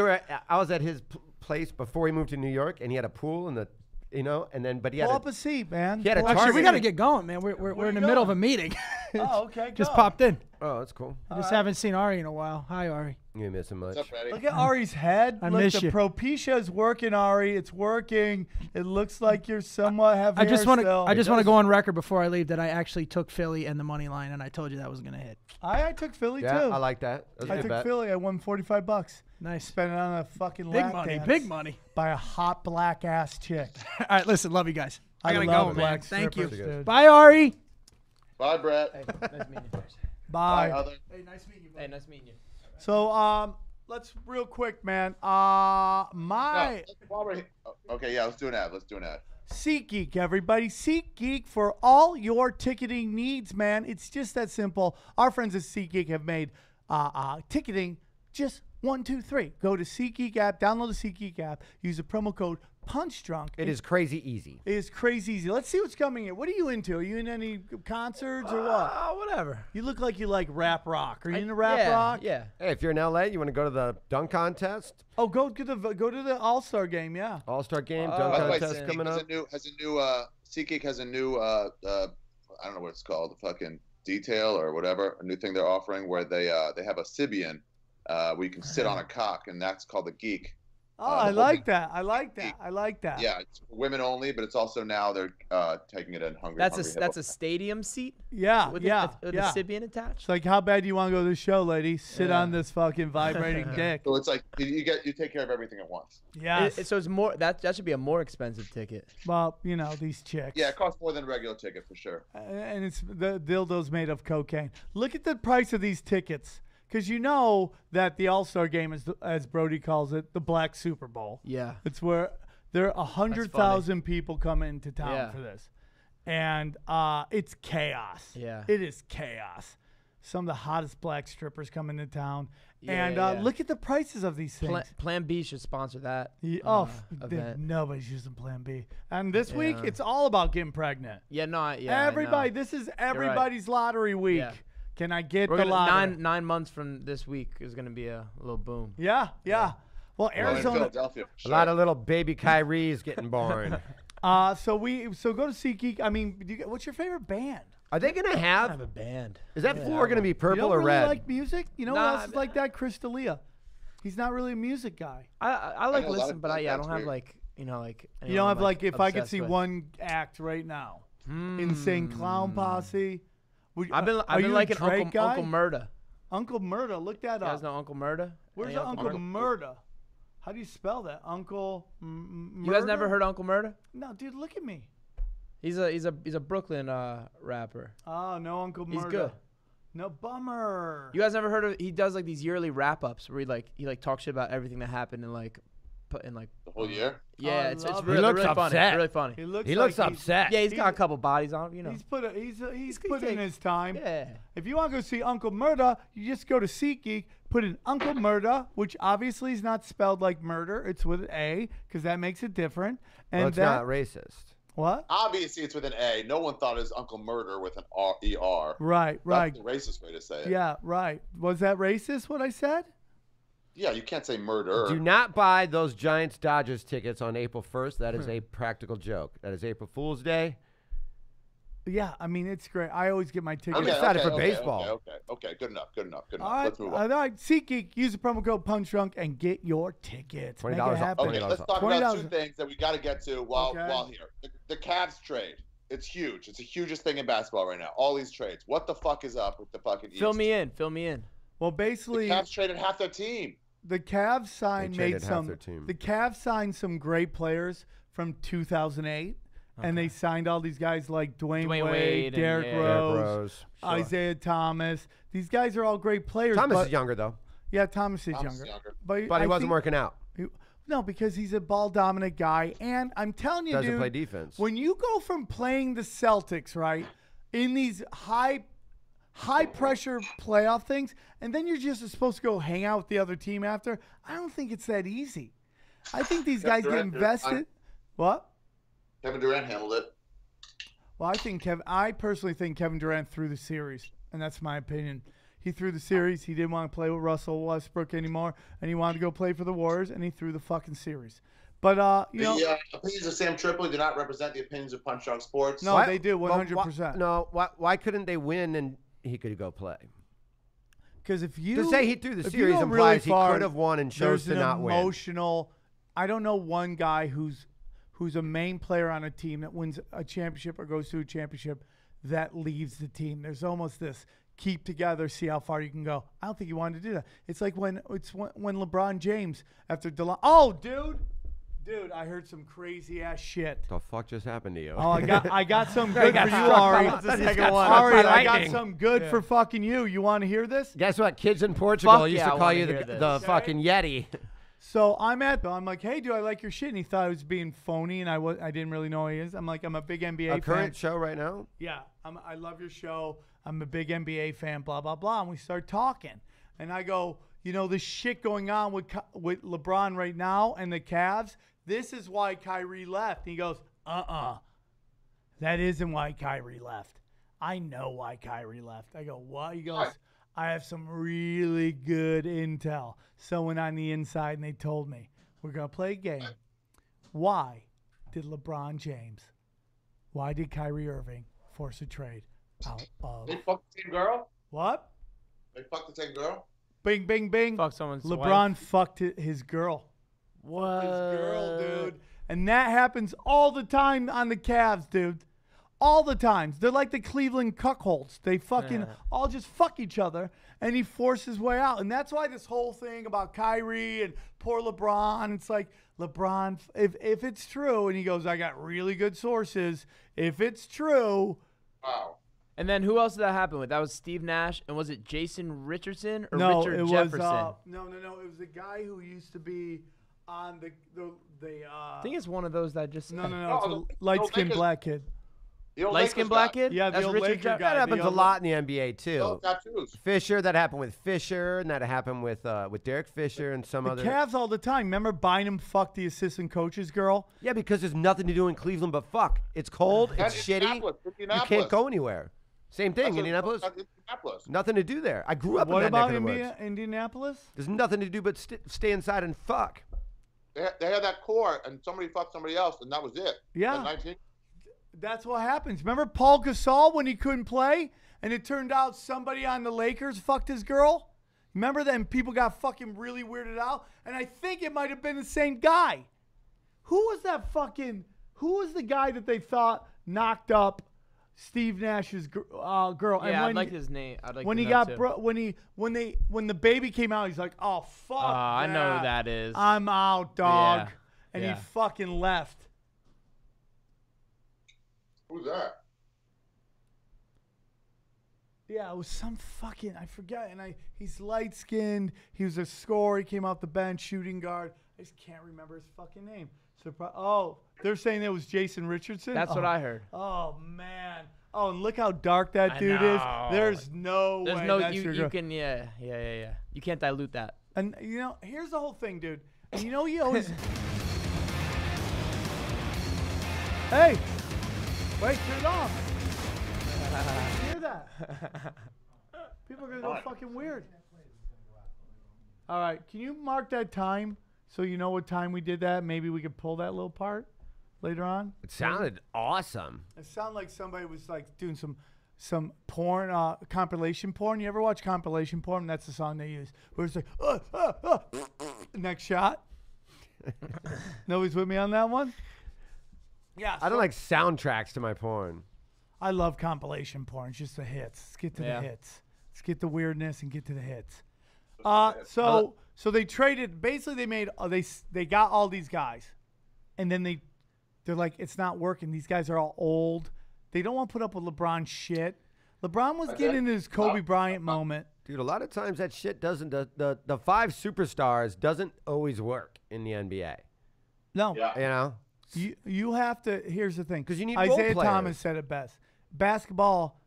I was at his place before he moved to New York, and he had a pool in the, and then, but he had Pull a, up a seat, man. He had a Pull up Actually, we Target. got to get going, man. We're in the middle of a meeting. Oh, okay. Just go. popped in. oh, that's cool. I just haven't seen Ari in a while. Hi, Ari. You ain't missing much. What's up, Freddie? Look at Ari's head. I Look, miss the you. Propecia is working, Ari. It's working. It looks like you're somewhat have I just hair want to. still. I just want to go on record before I leave that I actually took Philly and the money line, and I told you that was gonna hit. I took Philly Yeah, too. I like that. That's a I good took bet. Philly. I won $45. Nice. Spent it on a fucking Big lap money. dance Big money. by a hot black ass chick. All right, listen. Love you guys. I gotta love go, man. black Thank you. strippers, dude. Bye, Ari. Bye, Brett. Nice meeting you. Bye. Bye, Heather. Hey, nice meeting you. Hey, nice meeting you. So let's real quick, man. No, My while we're okay, yeah, let's do an ad. Let's do an ad. SeatGeek, everybody. SeatGeek for all your ticketing needs, man. It's just that simple. Our friends at SeatGeek have made ticketing just 1, 2, 3. Go to SeatGeek app, download the SeatGeek app, use the promo code PunchDrunk. It is crazy easy. It is crazy easy. Let's see what's coming in. What are you into? Are you in any concerts or what? Whatever. You look like you like rap rock. Are you into rap rock? Yeah. Hey, if you're in LA, you want to go to the dunk contest, Oh, go to the All-Star game, yeah. All-Star game, Oh, dunk By the way, contest SeatGeek coming up. SeatGeek has a new I don't know what it's called, the fucking detail or whatever, a new thing they're offering where they have a Sibian where you can sit on a cock, and that's called the Geek. Oh, I like that. I like that. I like that. Yeah, it's for women only, but it's also now they're taking it in Hungry. That's Hungry a stadium seat Yeah, with yeah, with yeah. a Sibian attached. It's like, how bad do you want to go to the show, lady? Sit Yeah. on this fucking vibrating dick. So it's like you take care of everything at once. Yes. So it's more that should be a more expensive ticket. Well, these chicks. Yeah, it costs more than a regular ticket for sure. And it's the dildo's made of cocaine. Look at the price of these tickets. Because you know that the All-Star game is, as Brody calls it, the Black Super Bowl. Yeah. It's where there are 100,000 people come into town Yeah. for this. And it's chaos. Yeah. It is chaos. some of the hottest black strippers coming to town. Yeah, And yeah. look at the prices of these things. Plan B should sponsor that. Event. Nobody's using Plan B. And this week, Yeah. it's all about getting pregnant. Yeah, no, I know. Everybody, this is everybody's lottery week. Yeah. Can I get We're the gonna, lottery? 9 months from this week is gonna be a little boom. Yeah. Well, Well, in Arizona. Philadelphia, for A sure. lot of little baby Kyries getting born. So go to SeatGeek. I mean, what's your favorite band? Are they gonna I have? have a band. Is that floor gonna be You purple don't or really red? like music? You know Nah, who else is like that? Chris D'Elia. He's not really a music guy. I like know a lot listen, of but I bands, don't have weird. like You don't anyone have I'm, like if I could obsessed see with. one act right now. Insane Clown Posse. I've been are you a liking Drake Uncle guy? Murda. Uncle Murda, look that You guys up. know Uncle Murda? Where's Any the Uncle Murda? How do you spell that? Uncle Murda? You guys never heard Uncle Murda? No, dude, look at me. He's a Brooklyn rapper. Oh, no Uncle Murda. He's good. No, bummer. You guys never heard of? He does like these yearly wrap ups where he talks shit about everything that happened and The whole year? yeah, I it's love really, it. He looks really funny. upset. Really funny. He looks, He looks like he's- upset. Yeah, he's got a couple bodies on him, you know. He's put in taking- his time. Yeah. If you want to go see Uncle Murda, you just go to SeatGeek, put in Uncle Murda, which obviously is not spelled like murder. It's with an A because that makes it different. And Well, it's that not racist. what? Obviously, it's with an A. No one thought it was Uncle Murder with an R-E-R. Right. That's the racist way to say it. Yeah, right. Was that racist? What I said? Yeah, you can't say murder. Do not buy those Giants Dodgers tickets on April 1st. That is a practical joke. That is April Fool's Day. Yeah, I mean it's great. I always get my tickets. I'm excited for baseball. Okay. Good enough. All right, Let's move all on. right. SeatGeek, use the promo code PunchdRunk and get your tickets. Make it $20 off. happen. Okay, let's talk $20. about two things that we got to get to while Okay. here. The Cavs trade. It's huge. It's the hugest thing in basketball right now. All these trades. What the fuck is up with the fucking East? Fill me in. Well, The basically, Cavs traded half their team. the Cavs signed They made traded half some. their team. The Cavs signed some great players from 2008, and they signed all these guys like Dwayne Dwayne Wade, Wade and, Derrick yeah. Rose, Derrick Rose. Isaiah Thomas. These guys are all great players. Thomas but, is younger though, Yeah, Thomas is Thomas is younger. younger. But, but he I wasn't think- working out. No, because he's a ball dominant guy, and I'm telling you, Doesn't dude, play defense. when you go from playing the Celtics, right, in these high pressure playoff things, and then you're just supposed to go hang out with the other team after, I don't think it's that easy. I think these guys get Durant, invested. What? Kevin Durant handled it. Well, I personally think Kevin Durant threw the series, and that's my opinion. He threw the series. He didn't want to play with Russell Westbrook anymore, and he wanted to go play for the Warriors, and he threw the fucking series. But you know, The opinions of Sam Tripoli do not represent the opinions of Punch Drunk Sports. no, Why- they do well, 100%. No, why couldn't they win and he could go play? Because if you To say he threw the if you series go implies really far, he could have won and chose there's to an not win. emotional. I don't know one guy who's a main player on a team that wins a championship or goes to a championship that leaves the team. There's almost this keep together, see how far you can go. I don't think he wanted to do that. It's like when LeBron James after dude, I heard some crazy ass shit. The fuck just happened to you? Oh, I got some good for you, Ari. That's the second one. Ari, That's I got lightning. some good for fucking you. You want to hear this? Guess what? Kids in Portugal Fuck used yeah, to I call wanna you hear the this. fucking Yeti. So I'm like, hey, do I like your shit? And he thought I was being phony, and I didn't really know who he is. I'm like, I'm a big NBA A fan. current show right now? Yeah, I love your show. I'm a big NBA fan, blah, blah, blah. And we start talking. And I go, you know, the shit going on with LeBron right now and the Cavs, this is why Kyrie left. And he goes, that isn't why Kyrie left. I know why Kyrie left. I go, what? He goes, I have some really good intel. Someone on the inside, and they told me, we're going to play a game. Why did LeBron James, why did Kyrie Irving force a trade out of They fucked the same girl? what? They fucked the same girl? Bing, bing, bing. Fuck someone's LeBron wife. fucked his girl. What? His girl, dude. And that happens all the time on the Cavs, dude. All the times. They're like the Cleveland cuckolds. They fucking all just fuck each other, and he forced his way out. And that's why this whole thing about Kyrie and poor LeBron, it's like, LeBron, if it's true, and he goes, I got really good sources. If it's true. Wow. And then who else did that happen with? That was Steve Nash, and was it Jason Richardson or No, Richard it Jefferson? was no. It was the guy who used to be on the I think it's one of those that just. no. It's a Oh, light skinned Lakers- black kid. The old Light Lakers skin guy. black kid. Yeah, the That's old Richard Laker Jefferson. guy. That happens a old- lot in the NBA too. Oh, tattoos. Fisher, that happened with Fisher, and that happened with Derek Fisher and some The other. Cavs all the time. Remember Bynum fucked the assistant coach's girl? Yeah, because there's nothing to do in Cleveland but fuck. It's cold. And It's shitty. Indianapolis, You Indianapolis. can't go anywhere. Same thing, That's what- Indianapolis. that's Indianapolis. Nothing to do there. I grew up What in that about neck of the woods. Indianapolis? There's nothing to do but stay inside and fuck. They had that core, and somebody fucked somebody else, and that was it. Yeah. At 19. That's what happens. Remember Paul Gasol when he couldn't play, and it turned out somebody on the Lakers fucked his girl? Remember that? And people got fucking really weirded out. And I think it might have been the same guy. Who was the guy that they thought knocked up Steve Nash's girl? Yeah, and I'd like his name. I'd like when to he know got too. when the baby came out, he's like, "Oh fuck, I know who that is. I'm out, dog." Yeah, And yeah. he fucking left. Who's that? Yeah, it was some fucking, I forget. And he's light skinned. He was a scorer. He came off the bench, shooting guard. I just can't remember his fucking name. They're saying it was Jason Richardson. That's what I heard. Oh man. Oh, and look how dark that I dude know. is. There's no There's way. no that's your you girl. can yeah. You can't dilute that. And you know, here's the whole thing, dude. And you know, you always. Hey, wait, turn it off. Hear that? People are gonna go fucking weird. All right, can you mark that time so you know what time we did that? Maybe we could pull that little part later on. It sounded awesome. It sounded like somebody was like doing some porn, compilation porn. You ever watch compilation porn? That's the song they use. Where it's like, next shot. Nobody's with me on that one? Yeah. I don't like soundtracks to my porn. I love compilation porn. It's just the hits. Let's get to Yeah. the hits. Let's get the weirdness and get to the hits. So they traded. Basically, they made they got all these guys, and then they're like, it's not working. These guys are all old. They don't want to put up with LeBron shit. LeBron was getting into his Kobe Bryant moment. Dude, a lot of times that shit doesn't, the five superstars doesn't always work in the NBA. No, Yeah. You know? you have to. Here's the thing, 'Cause you need role Isaiah players. Thomas said it best. Basketball,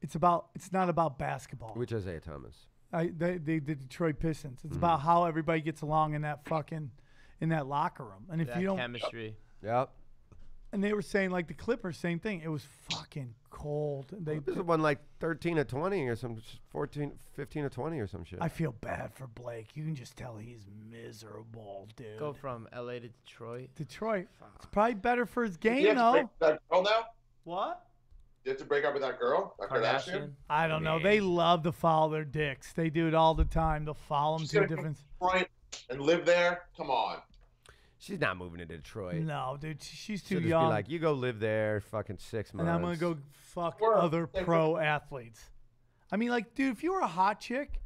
it's not about basketball. Which Isaiah Thomas? The Detroit Pistons. It's about how everybody gets along in that locker room. And if That you don't, chemistry. Yep. and they were saying like the Clippers, same thing. It was fucking cold. This won like 13 to 20 or some 15 to 20 or some shit. I feel bad for Blake. You can just tell he's miserable, dude. Go from LA to Detroit. Detroit. It's probably better for his You game, have to though. break with that girl now? What? You have to break up with that girl? That Kardashian? Kardashian. I don't know. They love to follow their dicks. They do it all the time. They'll follow them She's to a gonna different. come to Detroit and live there? Come on. She's not moving to Detroit. No, dude. She's too She'll just young. be like, you go live there fucking 6 months. and I'm gonna go fuck Or- other pro athletes. I mean, like, dude, if you were a hot chick,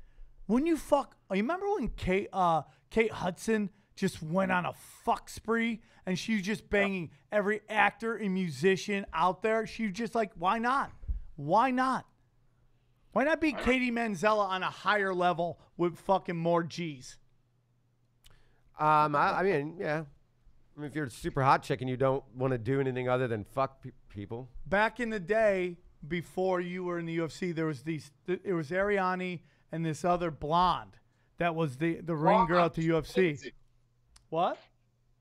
wouldn't you fuck? You remember when Kate Hudson just went on a fuck spree and she was just banging every actor and musician out there? She was just like, why not? Why not? Why not be Katie Manzella on a higher level with fucking more G's? I mean, yeah. I mean, if you're a super hot chick and you don't want to do anything other than fuck people. Back in the day, before you were in the UFC, there was it was Ariane and this other blonde that was the ring girl at the UFC. Crazy. What?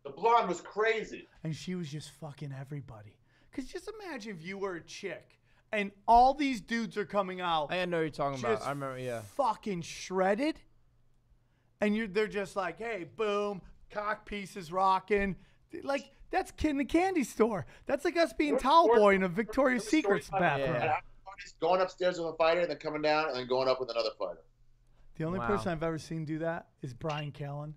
The blonde was crazy. And she was just fucking everybody. Because just imagine if you were a chick and all these dudes are coming out I know what you're talking about. just I remember, yeah. fucking shredded. And they're just like, hey, boom, cock pieces rocking. Like, that's Kid in the Candy Store. That's like us being towel boy in a Victoria's Secret's bathroom. Yeah. Going upstairs with a fighter and then coming down and then going up with another fighter. The only Wow. person I've ever seen do that is Brian Callen.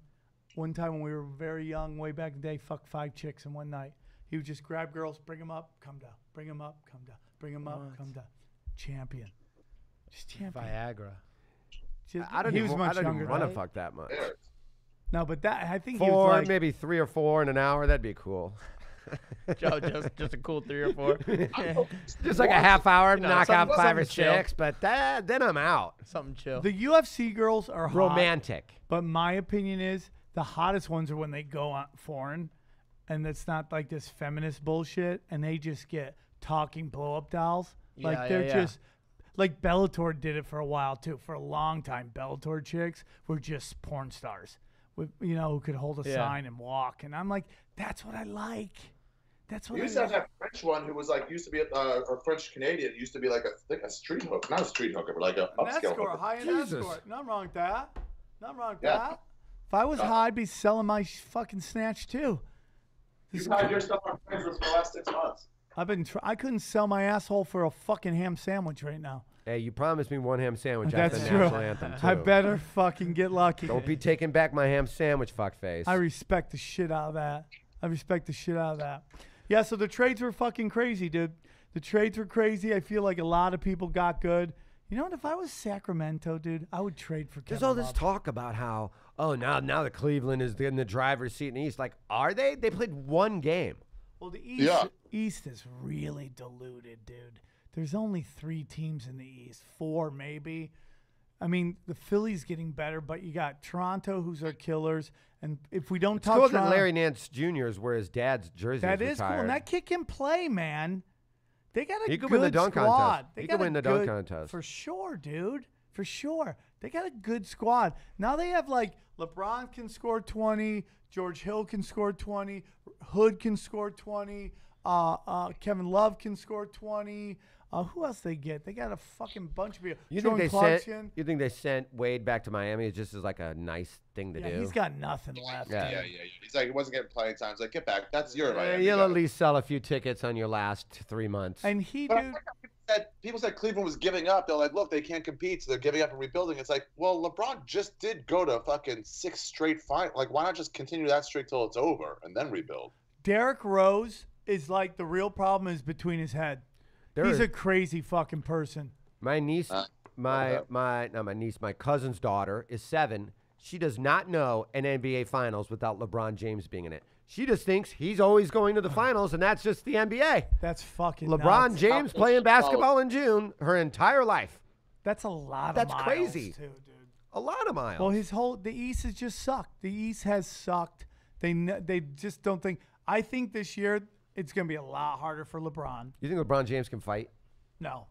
One time when we were very young, way back in the day, fucked 5 chicks in one night. He would just grab girls, bring them up, come down. Bring them up, come down. Bring them up, come down. Champion. Just champion. Viagra. Just- I don't he even, was much I don't younger. even want to right? fuck that much. There. No, but that I think he was 4, like, maybe 3 or 4 in an hour. That'd be cool. Joe, just a cool 3 or 4. Just like a half hour, You know, knock out something 5 or chill. 6, but then I'm out. Something chill. the UFC girls are hot. Romantic. But my opinion is the hottest ones are when they go on foreign, and it's not like this feminist bullshit, and they just get talking blow-up dolls. Like Yeah, they're yeah, yeah. just like Bellator did it for a while too. For a long time, Bellator chicks were just porn stars with who could hold a Yeah. sign and walk. And I'm like, that's what I like. That's what We I used to have like. that French one who was like used to be a French Canadian. Used to be like a street hooker, not a street hooker, but like a An upscale escort, hooker. high-end Jesus. escort. Nothing wrong with that. Nothing wrong with Yeah. that. If I was high, I'd be selling my fucking snatch too. You've had your stuff on Craigslist for the last 6 months. I couldn't sell my asshole for a fucking ham sandwich right now. Hey, you promised me one ham sandwich That's after the true. national anthem, too. I better fucking get lucky. Don't be taking back my ham sandwich, fuckface. I respect the shit out of that. Yeah, so the trades were fucking crazy, dude. The trades were crazy. I feel like a lot of people got good. You know what? If I was Sacramento, dude, I would trade for Kevin There's all this Love. talk about how, now the Cleveland is in the driver's seat in the East. Like, are they? They played one game. Well, the East, Yeah. East is really diluted, dude. There's only 3 teams in the East, 4 maybe. I mean, the Phillies getting better, but you got Toronto, who's our killers. And if we don't It's talk cool that Toronto, Larry Nance Jr. is where his dad's jersey that is is cool. retired. And that kid can play, man. They got a He could good win the dunk squad. contest. They He got could a win the dunk good- contest. For sure, dude. For sure. They got a good squad. Now they have like LeBron can score 20, George Hill can score 20, Hood can score 20, Kevin Love can score 20. Who else they get? They got a fucking bunch of people. You Jordan think Clarkson. they sent Wade back to Miami just as like a nice thing to Yeah, do? he's got nothing left. Yeah. Yeah. He's like, he wasn't getting playing time. He's like, get back. That's your Miami. You'll guy. at least sell a few tickets on your last 3 months. And he, But I dude, like how people said Cleveland was giving up. They're like, look, they can't compete, so they're giving up and rebuilding. It's like, well, LeBron just did go to fucking 6 straight final. Like, why not just continue that streak till it's over and then rebuild? Derrick Rose is like the real problem is between his head. He's a crazy fucking person. My niece, my cousin's daughter is 7. She does not know an NBA Finals without LeBron James being in it. She just thinks he's always going to the finals, and that's just the NBA. That's fucking LeBron nuts. James playing basketball in June her entire life. That's a lot That's of miles, crazy. too, dude. A lot of miles. Well, the East has just sucked. The East has sucked. They just don't think. I think this year it's going to be a lot harder for LeBron. You think LeBron James can fight? No.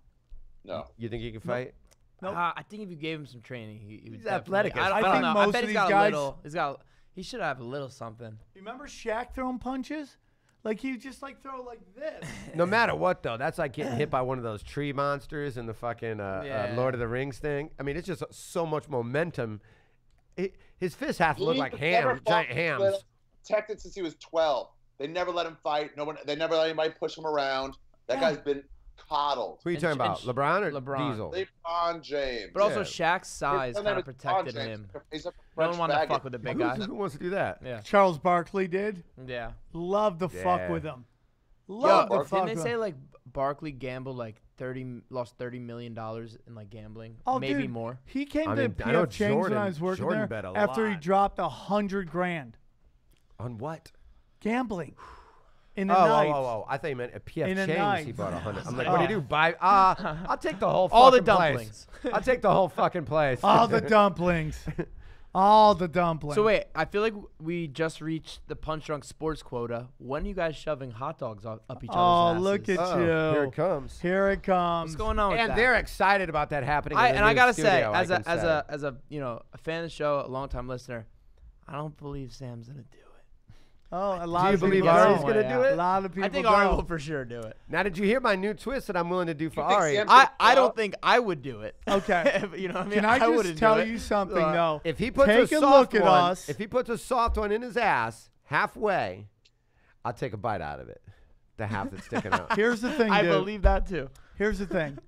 No. You think he can fight? Nope. I think if you gave him some training, he would He's definitely- athletic as I fuck. don't know. I think I most bet of he's these got guys- a little. He should have a little something. You remember Shaq throwing punches? Like he would just like throw like this. No matter what, though, that's like getting hit by one of those tree monsters in the fucking Yeah. Lord of the Rings thing. I mean, it's just so much momentum. His fists have to look like giant hams. Protected since he was 12. They never let him fight. They never let anybody push him around. That guy's been coddled. Who are you talking about, LeBron or LeBron. Diesel? LeBron James. But also Yeah. Shaq's size His kind name of is LeBron protected James. him. He's a No French one wanted to faggot. fuck with the big guy. Who wants to do that? Yeah. Charles Barkley did. Yeah. Love to fuck Yeah. with him. Yo, Love to fuck didn't they with say him. like Barkley gambled like lost $30 million in like gambling? Oh, Maybe dude, more. He came I to mean, I know PF Chang's when I Jordan- was working Jordan there bet a after he lot. dropped $100,000 On what? gambling in a Oh, night. I thought you meant at PF In a Chang's night. he bought 100. I'm like, Oh. what do you do? Buy? I'll take the whole fucking All the place. dumplings. I'll take the whole fucking place. All the dumplings. All the dumplings. So wait, I feel like we just reached the Punch Drunk Sports quota. When are you guys shoving hot dogs up each other's Oh, asses? look at Oh, you. here it comes. Here it comes. What's going on with And that? they're excited about that happening. in the I new gotta say, studio, as I can say. a a fan of the show, a longtime listener, I don't believe Sam's gonna do it. Oh, a lot Do you of believe people Ari's don't. gonna do it? A lot of people I think Ari don't. will for sure do it. Now, did you hear my new twist that I'm willing to do for You think Ari? Sam's- I don't think I would do it. Okay. you know what I mean? Can I just wouldn't tell do it. you something, Uh, though? If he puts Take a a soft look at one, us. if he puts a soft one in his ass halfway, I'll take a bite out of it. The half that's sticking out. Here's the thing, I dude. believe that too. Here's the thing.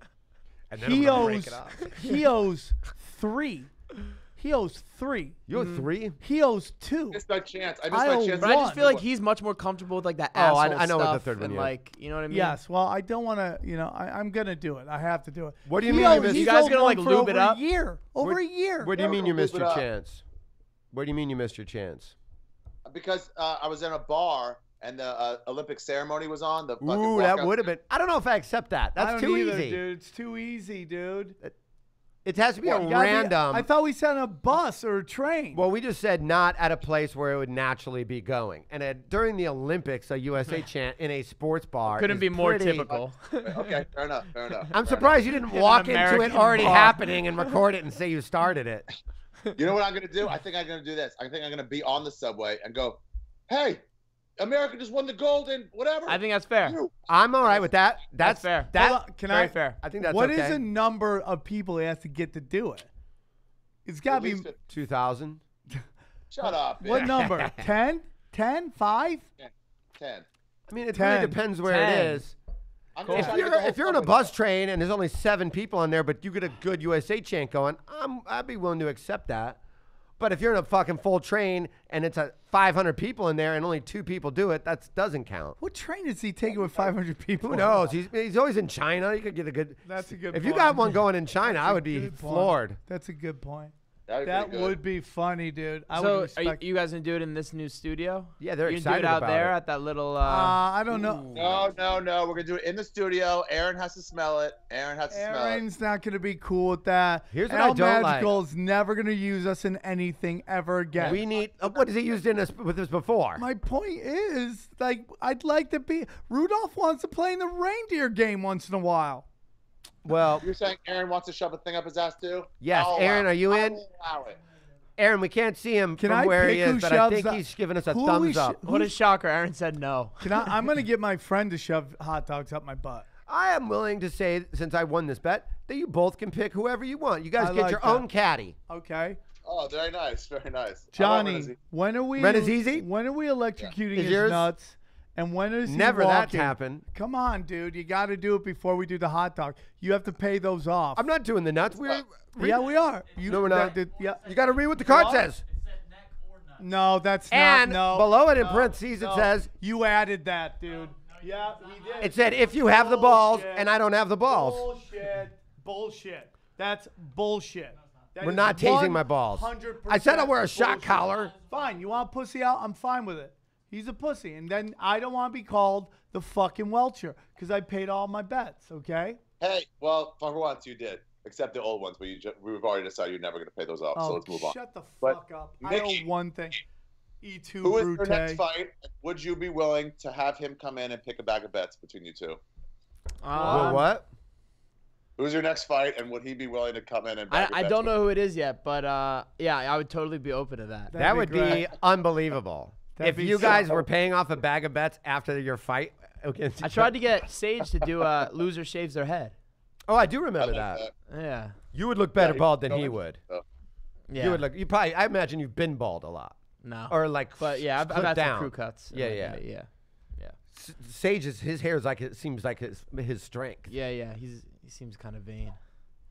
And then He I'm gonna break owes. it off. He owes 3. He owes 3. You owe 3? He owes 2. Missed my chance. I I missed my owe chance. But I just One. feel like he's much more comfortable with like that Oh, I asshole know what the stuff third one and is. like, you know what I mean? Yes. Well, I don't want to. I'm gonna do it. I have to do it. What do you He mean you owes- missed- he's You guys owed gonna, one like, for lube over it up? a year. Over What- a year. What do you mean you Never missed move your it up. chance? What do you mean you missed your chance? Because I was in a bar and the Olympic ceremony was on. The fucking Ooh, that walkout- would have been. I don't know if I accept that. I That's don't too either, easy. dude. It's too easy, dude. It has to be a You gotta be- random. I thought we said on a bus or a train. Well, we just said not at a place where it would naturally be going. And during the Olympics, a USA chant in a sports bar Couldn't is be more pretty- typical. Okay, fair enough. I'm surprised you didn't walk into it American already bar. happening and record it and say you started it. You know what I'm gonna do? I think I'm gonna do this. I think I'm gonna be on the subway and go, "Hey, America just won the gold and whatever." I think that's fair. You. I'm all right with that. That's fair. That, Hold on, can Very I? fair. I think that's What okay. is a number of people he has to get to do it? It's got At to be least 2,000? Shut up. what bitch. number? 10? 10? 5? 10. I mean, it 10. really depends where 10. it is. I'm gonna If try to get the whole you're on a subway bus done. train and there's only 7 people on there, but you get a good USA chant going, I'd be willing to accept that. But if you're in a fucking full train and it's 500 people in there and only 2 people do it, that doesn't count. What train is he taking with 500 people? Who knows? He's always in China. You could get a good. That's a good If point. you got one going in China, I would be Good point. floored. That's a good point. That'd be That pretty good. would be funny, dude. I So would are respect. you guys gonna do it in this new studio? Yeah, they're you excited do it out about there it. at that little. I don't know. No. We're gonna do it in the studio. Aaron has to smell it. Aaron has to smell it. Aaron's not going to be cool with that. Here's what Al I don't like. Magical is never going to use us in anything ever again. We need. What has he used in us with us before? My point is, like, I'd like to be. Rudolph wants to play in the reindeer game once in a while. Well, You're saying Aaron wants to shove a thing up his ass too? yes, I'll Aaron, allow are you it. in? I'll allow it. Aaron, we can't see him Can from I where he pick who is, but I shoves think up- he's giving us a Who are we thumbs up. What a shocker! Aaron said no. I'm going to get my friend to shove hot dogs up my butt. I am willing to say, since I won this bet, that you both can pick whoever you want. You guys I get like your that. own caddy. Okay, Oh, very nice. Very nice. Johnny. When are we? Renazizi? When are we electrocuting Is his yours? nuts? And when is he Never that's walking? happened. Come on, dude. You got to do it before we do the hot dog. You have to pay those off. I'm not doing the nuts. Yeah, we are. You, No, we're not. yeah. You got to read what the card What? says. No, that's And not. No. below it in no, parentheses, it no. says, You added that, dude. Yeah, he did. it said, if you have the balls Bullshit. and I don't have the balls. Bullshit. Bullshit. That's bullshit. That We're is not tasing my balls. 100% I said I'll wear a shot bullshit. collar. Fine. You want pussy out? I'm fine with it. He's a pussy. And then I don't want to be called the fucking Welcher because I paid all my bets, okay? Hey, well, for once you did, except the old ones, but we've already decided you're never going to pay those off. So let's move on. Shut the But, fuck up. Mickey, I know one thing. E2 Who is your Brute. next fight? Would you be willing to have him come in and pick a bag of bets between you two? Well, what? Who's your next fight, and would he be willing to come in and? bag a I bet don't with know who it is yet, but yeah, I would totally be open to that. That'd That be would great. be unbelievable. That'd If be you so- guys were paying off a bag of bets after your fight. Okay. I tried to get Sage to do loser shaves their head. Oh, I do I remember like that. Yeah. You would look better Yeah, bald than go he in. would. So, Yeah. You would look. You probably. I imagine you've been bald a lot, No. or like. But yeah, I've clipped had down. some crew cuts. Yeah, and yeah. yeah. Sage's his hair is like it seems like his strength. Yeah. He seems kind of vain.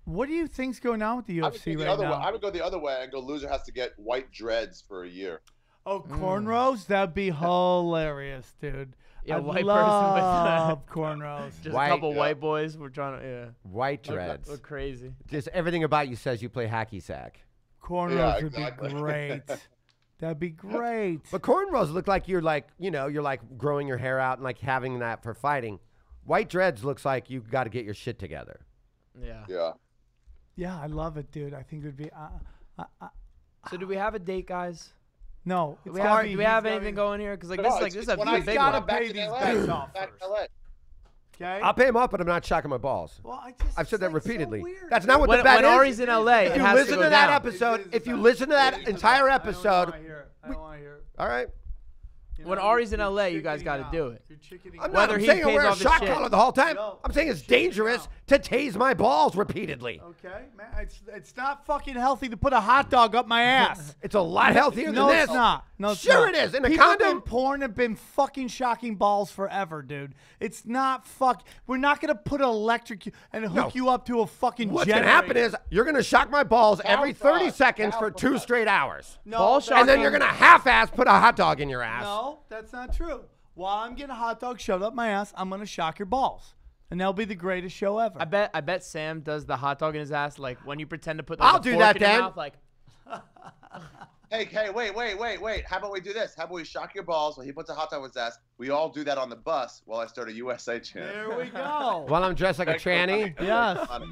What do you think's going on with the I would, UFC go the right other way. now? I would go the other way and go. Loser has to get white dreads for a year. Oh, cornrows? That'd be hilarious, dude. Yeah, I'd white person with love cornrows. Just White, a couple yeah. white boys. We're trying to White look, dreads. look crazy. Just everything about you says you play hacky sack. Cornrows Yeah, would exactly. be great. That'd be great. But cornrows look like you're like you're like growing your hair out and like having that for fighting. White dreads looks like you got to get your shit together. Yeah. Yeah. Yeah, I love it, dude. I think it would be. So do we have a date, guys? No, Do it's we gotta have, be- do we he's have gotta anything be- going here? Because like No, this is it's- like this is it's a when pretty I big gotta one. Back pay to these LA. bets off Back to first. LA. Okay. I'll pay him up, but I'm not shocking my balls. Well, I just, I've said it's that like so repeatedly. weird. That's not what When, the bet when is. Ari's in LA, If it you has listen to go to that down. episode, It is if you a listen to that bet. It is a entire bet. I don't episode, wanna hear it. I don't want to hear it. all right. You When know, Ari's in you're LA, you guys chickening got to out. do it. You're chickening I'm out. not. Whether I'm he saying I pays wear a off his shot shit. collar the whole time. No, I'm saying it's you're chickening dangerous out. to tase my balls repeatedly. Okay, man, it's not fucking healthy to put a hot dog up my ass. It's a lot healthier No, than this. it's not. No, it's Sure not. it is. In a People condom. in porn have been fucking shocking balls forever, dude. It's not We're not gonna put electric and hook No. you up to a fucking. What's generator. gonna happen is you're gonna shock my balls every 30 fraud. seconds Cow for 2 fraud. straight hours. no, Ball that's- shocking. And then you're gonna half-ass put a hot dog in your ass. No, that's not true. While I'm getting a hot dog shoved up my ass, I'm gonna shock your balls, and that'll be the greatest show ever. I bet Sam does the hot dog in his ass like when you pretend to put like, I'll a do fork that in your then. mouth, like Hey, wait. How about we do this? How about we shock your balls while he puts a hot dog on his ass? We all do that on the bus while I start a USA chant. There we go. While I'm dressed like a tranny.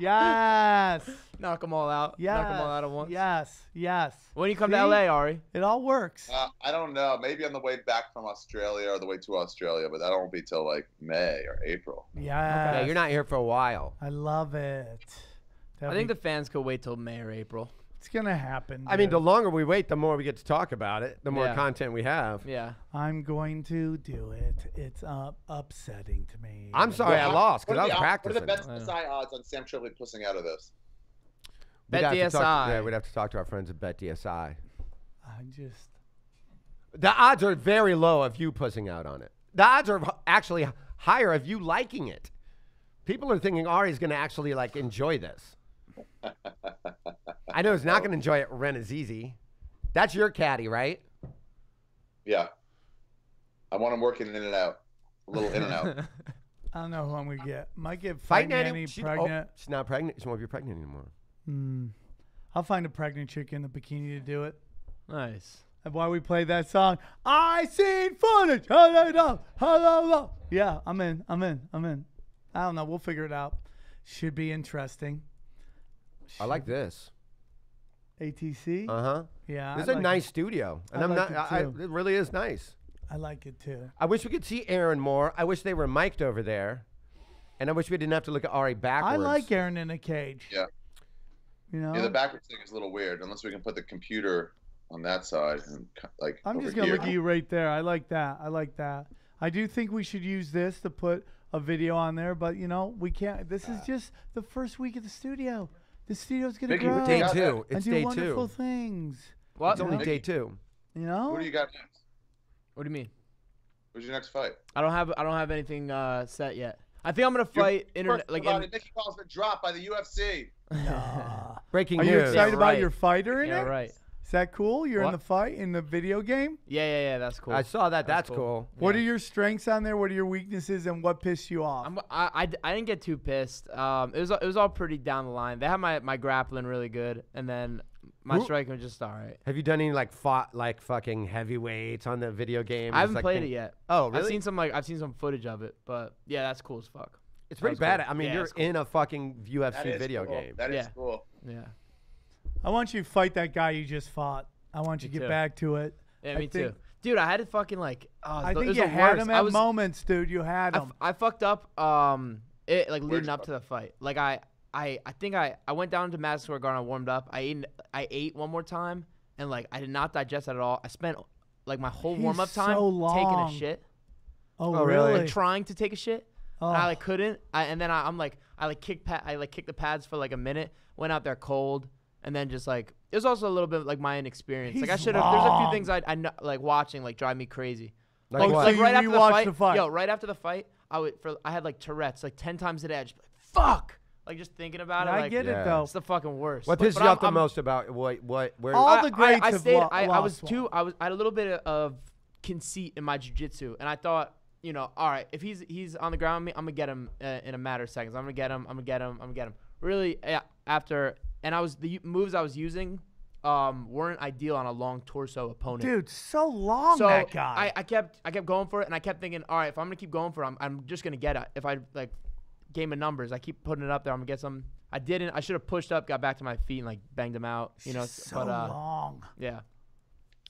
Yes. Knock them all out. Yes. Knock them all out at once. Yes. When you come See? to LA, Ari? It all works. I don't know. Maybe on the way back from Australia or the way to Australia, but that won't be till like May or April. Yeah. Yeah, you're not here for a while. I love it. I think the fans could wait till May or April. It's gonna happen. I mean, dude. the longer we wait, the more we get to talk about it, the more Yeah. content we have. Yeah. I'm going to do it. It's upsetting to me. I'm sorry I lost because I was practicing. What are the best SI odds on Sam Tripoli pussing out of this? We'd have to Bet talk DSI. yeah, we'd have to talk to our friends at Bet DSI. I just. The odds are very low of you pussing out on it. The odds are actually higher of you liking it. People are thinking Ari's going to actually like enjoy this. I know he's not going to enjoy it. Renazizi. That's your caddy, right? Yeah. I want him working in and out. A little in and out. I don't know who I'm gonna get. Might get Fight Nanny nanny. pregnant. She's not pregnant. She won't be pregnant anymore. I'll find a pregnant chick in the bikini to do it. Nice. That's why we played that song. I seen footage. Hello. Yeah, I'm in. I don't know. We'll figure it out. Should be interesting. I like this. ATC. Uh-huh. Yeah. This is I a like nice it. studio. And I I'm like not it too. it really is nice. I like it too. I wish we could see Aaron more. I wish they were mic'd over there. And I wish we didn't have to look at Ari backwards. I like Aaron in a cage. Yeah. You know. Yeah, the backwards thing is a little weird unless we can put the computer on that side and like. I'm over just gonna here. look at you right there. I like that. I do think we should use this to put a video on there, but you know we can't. This is just the first week of the studio. The studio's gonna Mickey, grow Day got two. and It's do day wonderful two. things. What? It's only Mickey. day two. You know. Who do you got next? What do you mean? Who's your next fight? I don't have anything set yet. I think I'm gonna fight internet like in, Mickey Gall's been dropped by the UFC. Breaking Are news. you excited about right. your fighter in yeah, it? right. Is that cool? You're in What? the fight in the video game. Yeah, that's cool. I saw that. That's cool. cool. What are your strengths on there? What are your weaknesses and what pissed you off? I didn't get too pissed. It was all pretty down the line. They had my grappling really good, and then my striking was just all right. Have you done any like fucking heavyweights on the video game? I haven't Like, played it yet. Oh, really? I've seen some footage of it, but yeah, that's cool as fuck. It's pretty That was bad. cool. I mean, Yeah, you're it's cool. in a fucking That UFC is video cool. game. That is Yeah. cool. Yeah. I want you to fight that guy you just fought. I want you to Me get too. back to it. Yeah, I me think- too. Dude, I had to fucking like. I it think was you the had worst. him I at was, moments, dude. You had him. I fucked up. It like Where'd leading you up fuck to the fight. Like I think I went down to Madison Square Garden. I warmed up. I ate one more time, and like I did not digest that at all. I spent like my whole He's warm up time so taking long. a shit, Oh, really? really? like trying to take a shit. Oh. And I like couldn't. And then I kicked the pads for like a minute. Went out there cold, and then just like it was also a little bit like my inexperience. Like I He's should have. There's a few long. things I know, like watching like drive me crazy. Like Oh, what? so Like you right after rewatched the the fight. Yo, right after the fight, I had like Tourette's like 10 times a day. I'd just be like, fuck. Like just thinking about it. I Like, get Yeah. it though. it's the fucking worst. What Like, pisses but you off the I'm- most about where? All the greats I have stayed. lo- I was lost too. one. I had a little bit of conceit in my jiu-jitsu, and I thought, you know, all right, if he's on the ground with me, I'm gonna get him in a matter of seconds. I'm gonna get him. Really, after the moves I was using weren't ideal on a long torso opponent. Dude, so long So that guy. I kept going for it, and I kept thinking, all right, if I'm gonna keep going for it, I'm just gonna get it. If I like game of numbers, I keep putting it up there, I'm gonna get some. I didn't. I should have pushed up, got back to my feet, and like banged him out. You know, so but long. yeah,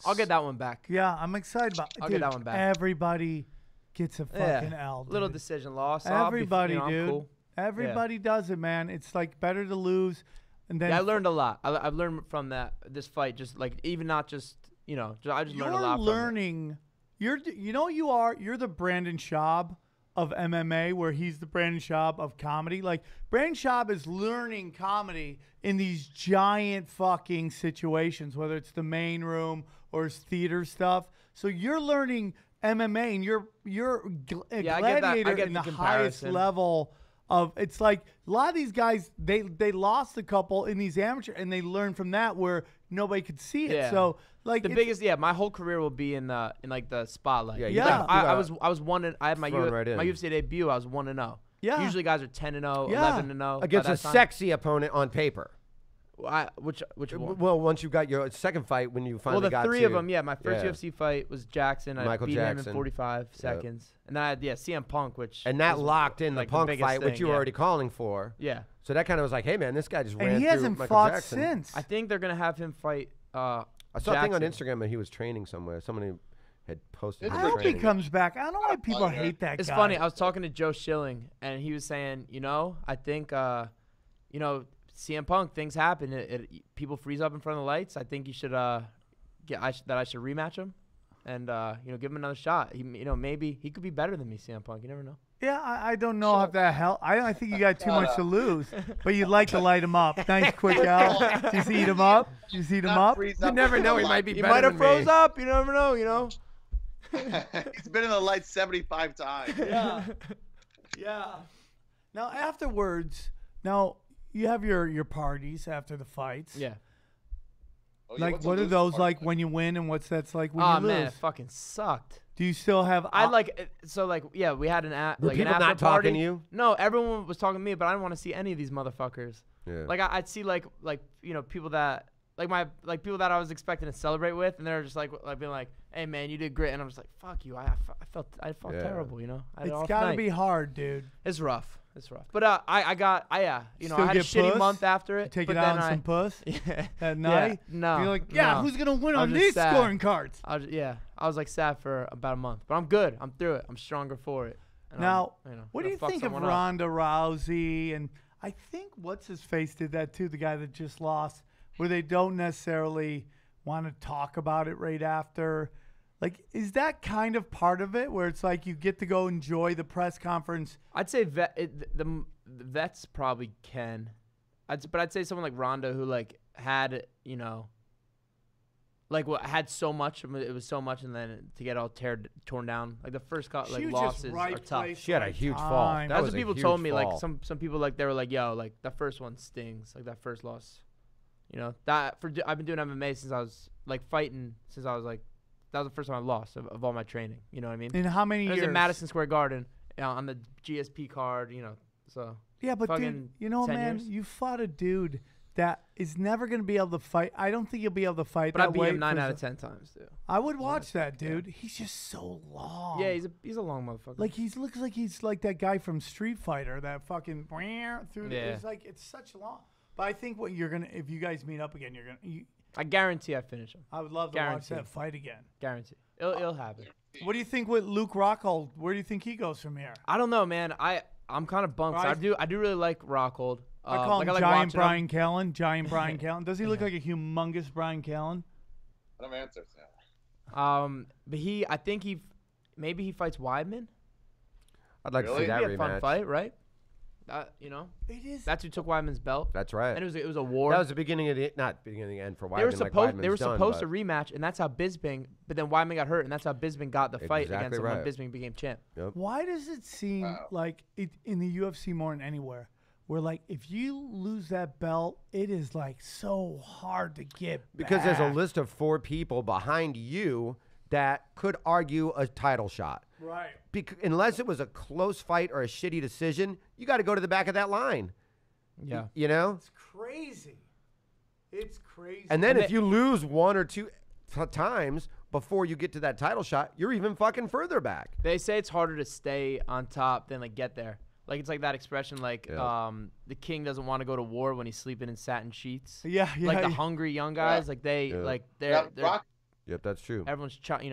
I'll get that one back. Yeah, I'm excited about. I'll dude, get that one back. Everybody gets a fucking L. Dude. Little decision loss. So I'll be, Everybody, you know, I'm dude. cool. Everybody does it, man. It's like better to lose, and then Yeah, I learned a lot. I've learned from this fight. Just like even not just I just learned a lot. You're learning. You know what you are? You're the Brandon Schaub of MMA, where he's the Brandon Schaub of comedy. Like Brandon Schaub is learning comedy in these giant fucking situations, whether it's the main room or his theater stuff. So you're learning MMA, and you're a Yeah, I get that. I gladiator get in the the highest comparison. level. It's like a lot of these guys, they lost a couple in these amateur, and they learned from that where nobody could see it. Yeah. So like The biggest, my whole career will be in like the spotlight. Yeah, you Like, got- I was 1 I had my thrown right in. my UFC debut. I was 1-0. Yeah. Usually guys are 10-0, Yeah. 11-0 against by a that time. sexy opponent on paper. Which one? Well, once you got your second fight, when you finally Well, the got three to, of them, yeah. My first yeah. UFC fight was Jackson. I Michael beat him Jackson. in 45 seconds. And then I had, CM Punk, which and that was, locked in like, the Punk biggest fight, which thing, you were yeah. already calling for. Yeah. So that kind of was like, hey man, this guy just ran And he through hasn't Michael fought Jackson. since. I think they're gonna have him fight. I saw a thing on Jackson. Instagram that he was training somewhere. Somebody had posted. It's him I hope he training. comes back. I don't know why people Oh, yeah. hate that It's guy. funny. I was talking to Joe Schilling, and he was saying, I think, CM Punk, things happen. People freeze up in front of the lights. I think you should I should rematch him, and give him another shot. He, maybe he could be better than me, CM Punk. You never know. Yeah, I don't know if that help. I think you got too much to lose, but you'd like to light him up. Nice quick L. Just eat him up. Just eat him Not up. freeze You up never in know. the He might be light. He better might have than froze me. up. You never know. He's been in the light 75 times. Yeah. Yeah. Now afterwards, you have your parties after the fights. Yeah. Oh, yeah, Like what's a what are losing those party like when you win, and what's that's like when Oh you lose? man, it fucking sucked. Do you still have? I we had an Were an people after not party. talking to you? No, everyone was talking to me, but I didn't want to see any of these motherfuckers. Yeah. Like I'd see people that people that I was expecting to celebrate with, and they're just like being like, "Hey man, you did great," and I'm just like, "Fuck you!" I felt Yeah. terrible, I had an It's off got to night. be hard, dude. It's rough. But I Still had a get shitty puss? month after it. Take but it then out on some puss Yeah. at night. No. You're like, yeah, no. who's gonna win I on was just these sad. scoring cards? I was like sad for about a month, but I'm good. I'm through it. I'm stronger for it. And Now, I'm, what do gonna you fuck think of someone up. Ronda Rousey? And I think what's his face did that too. The guy that just lost, where they don't necessarily want to talk about it right after. Like, is that kind of part of it, where it's like you get to go enjoy the press conference? I'd say the vets probably can. But I'd say someone like Ronda who had had so much. It was so much, and then to get all torn down. Like the first She was losses just right are tough. place, She had a right huge time. fall. That That's was what a people huge told me. fall. Like some people they were like, "Yo, like that first one stings." Like that first loss. I've been doing MMA since I was fighting since I was that was the first time I lost of all my training. You know what I mean? In how many It was years? in Madison Square Garden on the GSP card. So Yeah, but dude, fucking you know, 10 man, years. you fought a dude that is never going to be able to fight. I don't think you'll be able to fight But I that beat way. him 9 for out of s- 10 times too. I would watch that, dude. He's just so long. Yeah, he's a long motherfucker. Like looks like he's like that guy from Street Fighter, that fucking through. Yeah. It's such long. But I think what you're gonna, if you guys meet up again, I guarantee I finish him. I would love to watch Guarantee. that fight again. Guarantee. It'll happen. What do you think with Luke Rockhold? Where do you think he goes from here? I don't know, man. I'm kind of bummed. 'Cause I do really like Rockhold. I call him like Giant watching him. Brian Callen. Giant Brian Callen. Does he look like a humongous Brian Callen? I don't answer. But I think maybe he fights Weidman. I'd like to Really? see that It'd be a fun rematch. fight, right? It is. That's who took Weidman's belt. That's right. And it was a war. That was the beginning of the not beginning of the end for Weidman. They were like supposed Weidman's done, to but- rematch, and that's how Bisping. But then Weidman got hurt, and that's how Bisping got the fight Exactly against him right. when Bisping became champ. Why does it seem like it in the UFC more than anywhere, where like if you lose that belt, it is like so hard to get Because there's a back. list of 4 people behind you that could argue a title shot. Right. Unless it was a close fight or a shitty decision, you got to go to the back of that line. Yeah. You know? It's crazy. It's crazy. And then And if you lose 1 or 2 times before you get to that title shot, you're even fucking further back. They say it's harder to stay on top than get there. Like it's like that expression, the king doesn't want to go to war when he's sleeping in satin sheets. yeah, Like the hungry young guys, they're Yep, that's true. everyone's chomping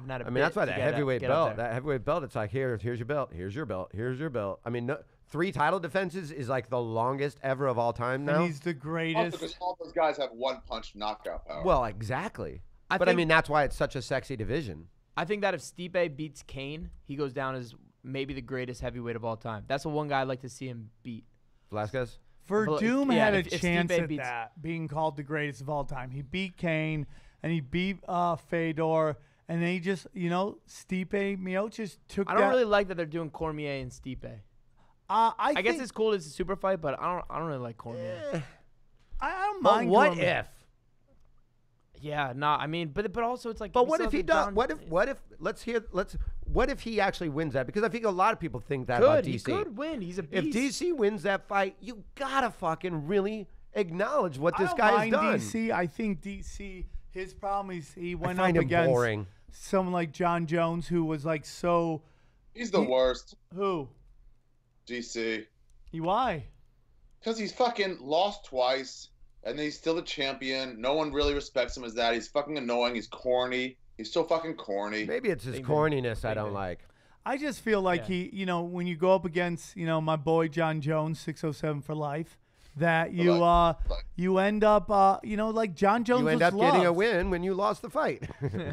at a I mean, bit that's why to the get heavyweight get up belt, there. that heavyweight belt, it's like, here's your belt, here's your belt, here's your belt. I mean, 3 title defenses is like the longest ever of all time now. And he's the Also, greatest. because all those guys have one-punch knockout power. Well, exactly. I But I think- mean, that's why it's such a sexy division. I think that if Stipe beats Kane, he goes down as maybe the greatest heavyweight of all time. That's the one guy I'd like to see him beat. Velasquez? Verdum yeah, had a if chance Stipe at beats- that, being called the greatest of all time. He beat Kane, and he beat Fedor, and then he just, Stipe Miocic took I that. don't really like that they're doing Cormier and Stipe. I I guess think- it's cool as a super fight, but I don't really like Cormier. I don't But mind. what Cormier. if? Yeah, nah. I mean, but also it's like. But we what still if have he the does? John- What if he actually wins that? Because I think a lot of people think that about Could he DC. could win? He's a If beast. DC wins that fight, you gotta fucking really acknowledge what this I don't guy has mind done. DC. I think DC. His problem is he I went find up him against boring. someone like John Jones, who was like so. He's the worst. Who? DC. Why? Because he's fucking lost twice, and he's still the champion. No one really respects him as that. He's fucking annoying. He's corny. He's so fucking corny. Maybe it's his Big corniness I Big don't thing. like. I just feel like Yeah. he, when you go up against, my boy John Jones, 607 for life, that you you end up, like John Jones You end was up getting a loved. win when you lost the fight.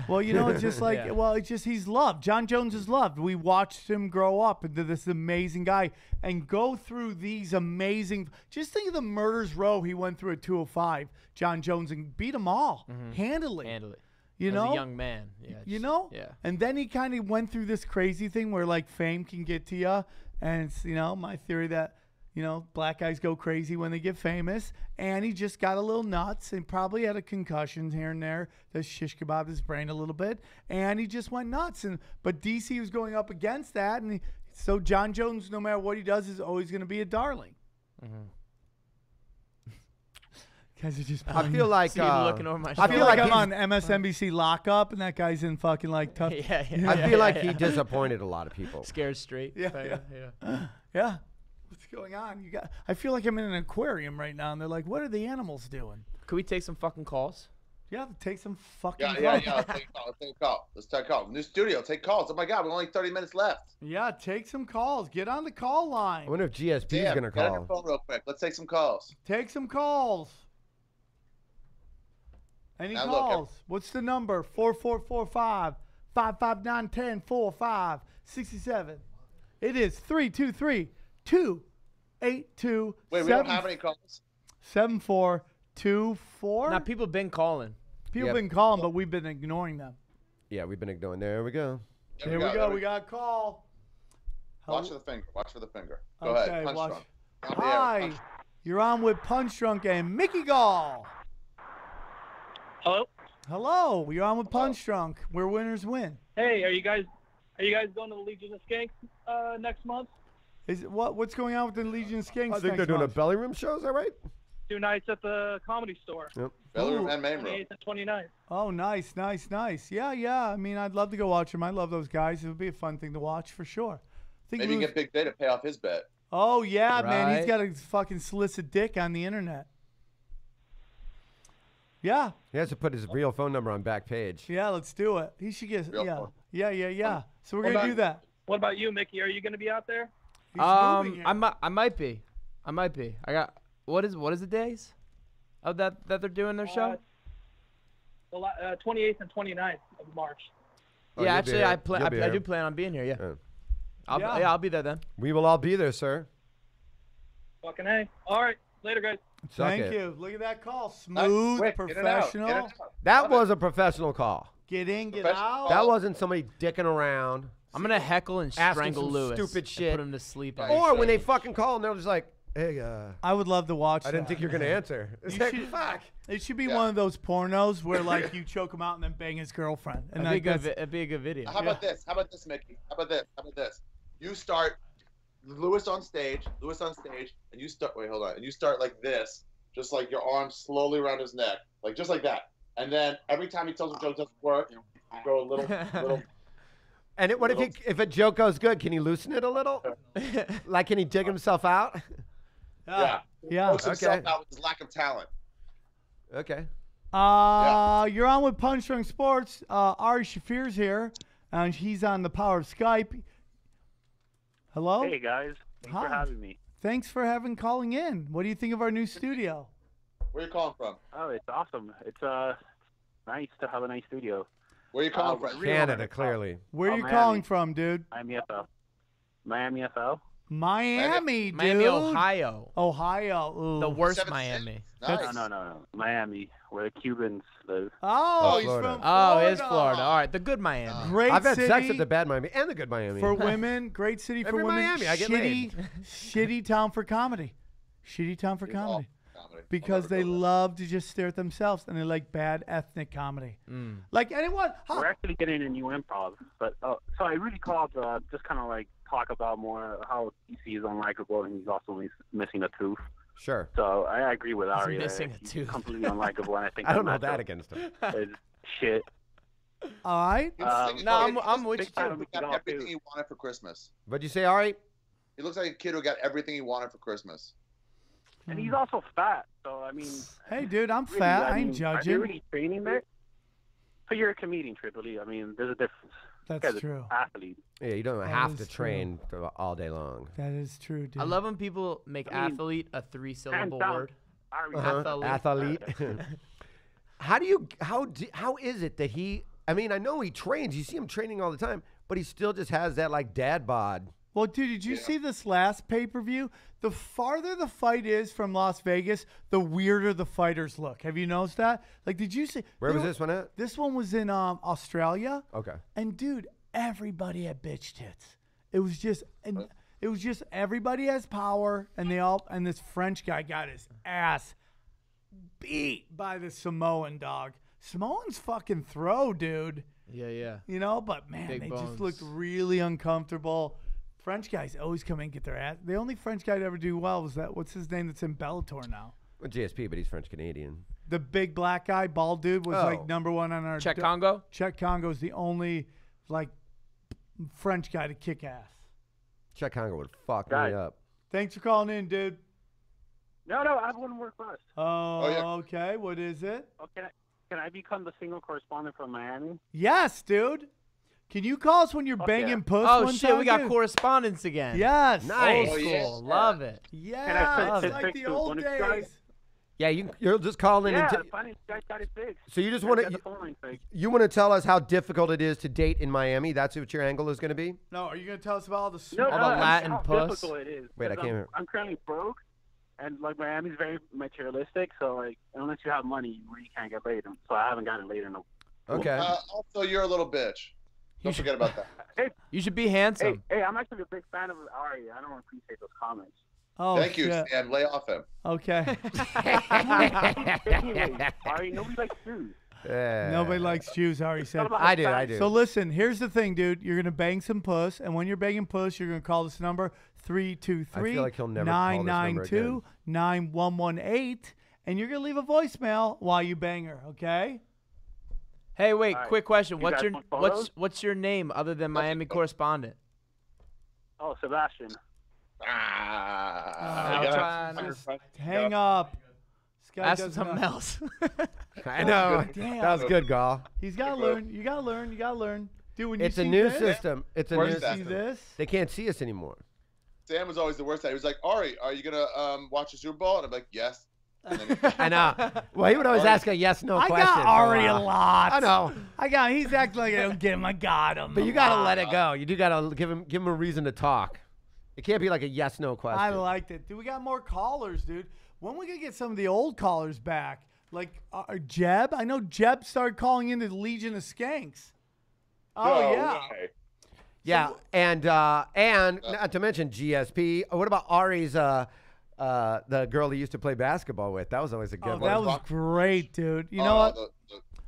Well, it's just like, Yeah. it's just he's loved. John Jones is loved. We watched him grow up into this amazing guy and go through these amazing. Just think of the murders row he went through at 205, John Jones, and beat them all handily. Handle it. You As know, a young man. Yeah. Yeah. And then he kind of went through this crazy thing where like fame can get to you, and it's my theory that black guys go crazy when they get famous, and he just got a little nuts and probably had a concussion here and there that shish kebabbed his brain a little bit, and he just went nuts. But DC was going up against that, and so John Jones, no matter what he does, is always going to be a darling. Guys are just. I feel like See you looking over my I shoulder. feel like I'm he's- on MSNBC lockup, and that guy's in fucking like tough. yeah. I feel like he disappointed a lot of people. Scared straight. Yeah. Yeah. Yeah. What's going on? I feel like I'm in an aquarium right now, and they're like, "What are the animals doing?" Could we take some fucking calls? Yeah, take some fucking. Yeah. calls. Let's take a call. Let's take a call. New studio. Take calls. Oh my God, we're only 30 minutes left. Yeah, take some calls. Get on the call I line. wonder if GSP is Damn, going to get on your call. phone real quick. Let's take some calls. Take some calls. Any Now look, calls? What's the number? 4445 559 1045 67. It is 323 282 Wait, we don't have any calls. 7424. Now people been calling. People Yep. been calling, but we've been ignoring them. Yeah, we've been ignoring. There we go. Here we go. We got a call. Watch for the finger. Watch for the finger. Go Okay, ahead. Punch watch. drunk. On the air. Hi, Punch. you're on with Punch Drunk and Mickey Gall. Hello. Hello, you're on with Punch Drunk, where winners win. Hey, are you guys going to the Legion of Skanks next month? Is it what's going on with the Legion of Skanks? I think they're doing a belly room show. Is that right? 2 nights at the Comedy Store, Belly room Ooh. and main room. 28th and 29th. Oh, nice. Yeah. I mean, I'd love to go watch them. I love those guys. It would be a fun thing to watch for sure. Think Maybe you Louis- get Big Day to pay off his bet. Oh yeah, man, he's Right. got a fucking solicit dick on the internet. Yeah, He has to put his real phone number on back page. yeah, let's do it. He should get Real yeah. phone. Yeah. So we're What gonna about- do that. What about you, Mickey? Are you going to be out there? He's moving here. I might be. I got what is the days of that they're doing their show? The 28th and 29th of March. Oh, Yeah, you'll be actually, here. I You'll be I do here. plan on being here. Yeah. Yeah. I'll be there then. We will all be there, sir. Fucking A. All right. Later, guys. Suck Thank it. you. Look at that call. Nice, Smooth, quick, get it out, professional. get it out. That Love was a professional call. Get in, get Professional out. call. That wasn't somebody dicking around. I'm gonna heckle and Asking strangle some Lewis. stupid and shit. put him to sleep. on Right. Or when they stage. fucking call and they're just like, hey, I would love to watch I didn't that. think you were going to answer. It's You like, should- fuck. It should be Yeah. one of those pornos where like you choke him out and then bang his girlfriend. And It'd be, like, it'd be a good video. How about this? How about this, Mickey? How about this? You start Lewis on stage, and you start. Wait, hold on. And you start like this, just like your arms slowly around his neck, like just like that. And then every time he tells a joke doesn't work, you go a little. And what if a joke goes good? Can he loosen it a little? Like, can he dig himself out? Yeah. Yeah. Puts himself Okay. out with his lack of talent. Okay. You're on with Punch Drunk Sports. Ari Shaffir's here, and he's on the power of Skype. Hello. Hey guys, thanks for Hi. having me. Thanks for calling in. What do you think of our new studio? Where you calling from? Oh, it's awesome. It's nice to have a nice studio. Where you calling I from? really wanted Canada, to call clearly. Where are you Miami. calling from, dude? Miami FL. Miami FL. Miami, dude. Miami, Ohio. Ohio. Ooh. The worst 7-6. Miami. Nice. No. Miami, where the Cubans live. Oh, Oh, he's Florida. from Oh, it's Florida. Florida. All right, the good Miami. Great I've had city sex at the bad Miami and the good Miami. for women. Great city for Every women. Miami, I get laid. Shitty town for comedy. Shitty town for It's comedy. all comedy. Because I'll they never go there. love to just stare at themselves and they like bad ethnic comedy. Like anyone. We're actually getting a new improv, but so I really called just kind of like talk about more how DC is unlikable and he's also missing a tooth. Sure. So I agree with Ari. missing a He's tooth. completely unlikable, and I think I don't know matchup that against him. is shit. All right. No, I'm with big you. fan of He Mickey got Gall, everything too. he wanted for Christmas. What'd you say, Ari? He looks like a kid who got everything he wanted for Christmas. And he's also fat, so I mean. Hey, dude, I'm really, fat. I mean, ain't Are judging. you really training there? But you're a comedian, Tripoli. I mean, there's a difference. That's This guy's true. an athlete. Yeah, you don't That have is to true. train all day long. That is true, dude. I love when people make I mean, athlete a 3-syllable down. word. Ari Athlete. How is it that he? I mean, I know he trains. You see him training all the time, but he still just has that like dad bod. Well, dude, did you see this last pay-per-view? The farther the fight is from Las Vegas, the weirder the fighters look. Have you noticed that? Like, did you see? Where was this one at? This one was in Australia. Okay. And dude, everybody had bitch tits. It was just everybody has power, and this French guy got his ass beat by the Samoan dog. Samoans fucking throw, dude. Yeah. You know, but man, Big they bones. just looked really uncomfortable. French guys always come in and get their ass. The only French guy to ever do well was what's his name that's in Bellator now? Well, GSP, but he's French Canadian. The big black guy, bald dude, was like number one on our. Czech Congo? Czech Congo is the only like French guy to kick ass. Czech Congo would fuck Guys. me up. Thanks for calling in, dude. No, I have one more request. Oh, yeah. okay. What is it? Oh, can I become the single correspondent from Miami? Yes, dude. Can you call us when you're banging yeah. puss? Oh one shit, time, we got dude? correspondence again. Yes. Nice. Old Oh, school. yeah. Love it. Yeah, send it's like pics the to old one of you guys? days. Yeah, you'll just call in Yeah, and funny guys got it fixed. so you just Guys want got the to phone line fixed. you want to tell us how difficult it is to date in Miami? That's what your angle is going to be. No, are you gonna tell us about all the? No, All the I'm Latin how puss. difficult it is. Wait, I because can't hear. I'm currently broke, and like Miami's very materialistic. So like, unless you have money, you really can't get laid. So I haven't gotten laid in a. Okay. Also, you're a little bitch. Don't forget about that. You should be handsome. Hey, I'm actually a big fan of Ari. I don't appreciate those comments. Oh, Thank you, shit. Stan. Lay off him. Okay. Ari, nobody likes food. Nobody likes Jews, Ari said. I do. So listen, here's the thing, dude. You're gonna bang some puss, and when you're banging puss, you're gonna call this number I feel like he'll never call this number 323-992-9118, and you're gonna leave a voicemail while you bang her. Okay? Hey, wait, All right. quick question. You What's guys your want photos? what's your name other than Miami correspondent? Oh, Sebastian. I'll you try gotta- and Hang up. This guy ask him doesn't something know. else. I know. Damn. That was good, Gall. He's gotta learn. You gotta learn. You gotta learn. Dude, when you It's a see new this, system. It's a Where's new that? see system. this. They can't see us anymore. Sam was always the worst at it. He was like, Ari, are you gonna watch the Super Bowl? And I'm like, yes. And then I know. Well, he would always ask a yes/no I question. got for Ari a while. lot. I know, He's acting like I don't get him. I got him. but you gotta let it go. You do gotta give him a reason to talk. It can't be like a yes/no question. I liked it. Dude, we got more callers, dude. When we gonna get some of the old callers back? Like Jeb? I know Jeb started calling into the Legion of Skanks. Oh, No yeah. way. Yeah, and not to mention GSP. What about Ari's the girl he used to play basketball with? That was always a good Oh, one. that was great, dude. You know what? The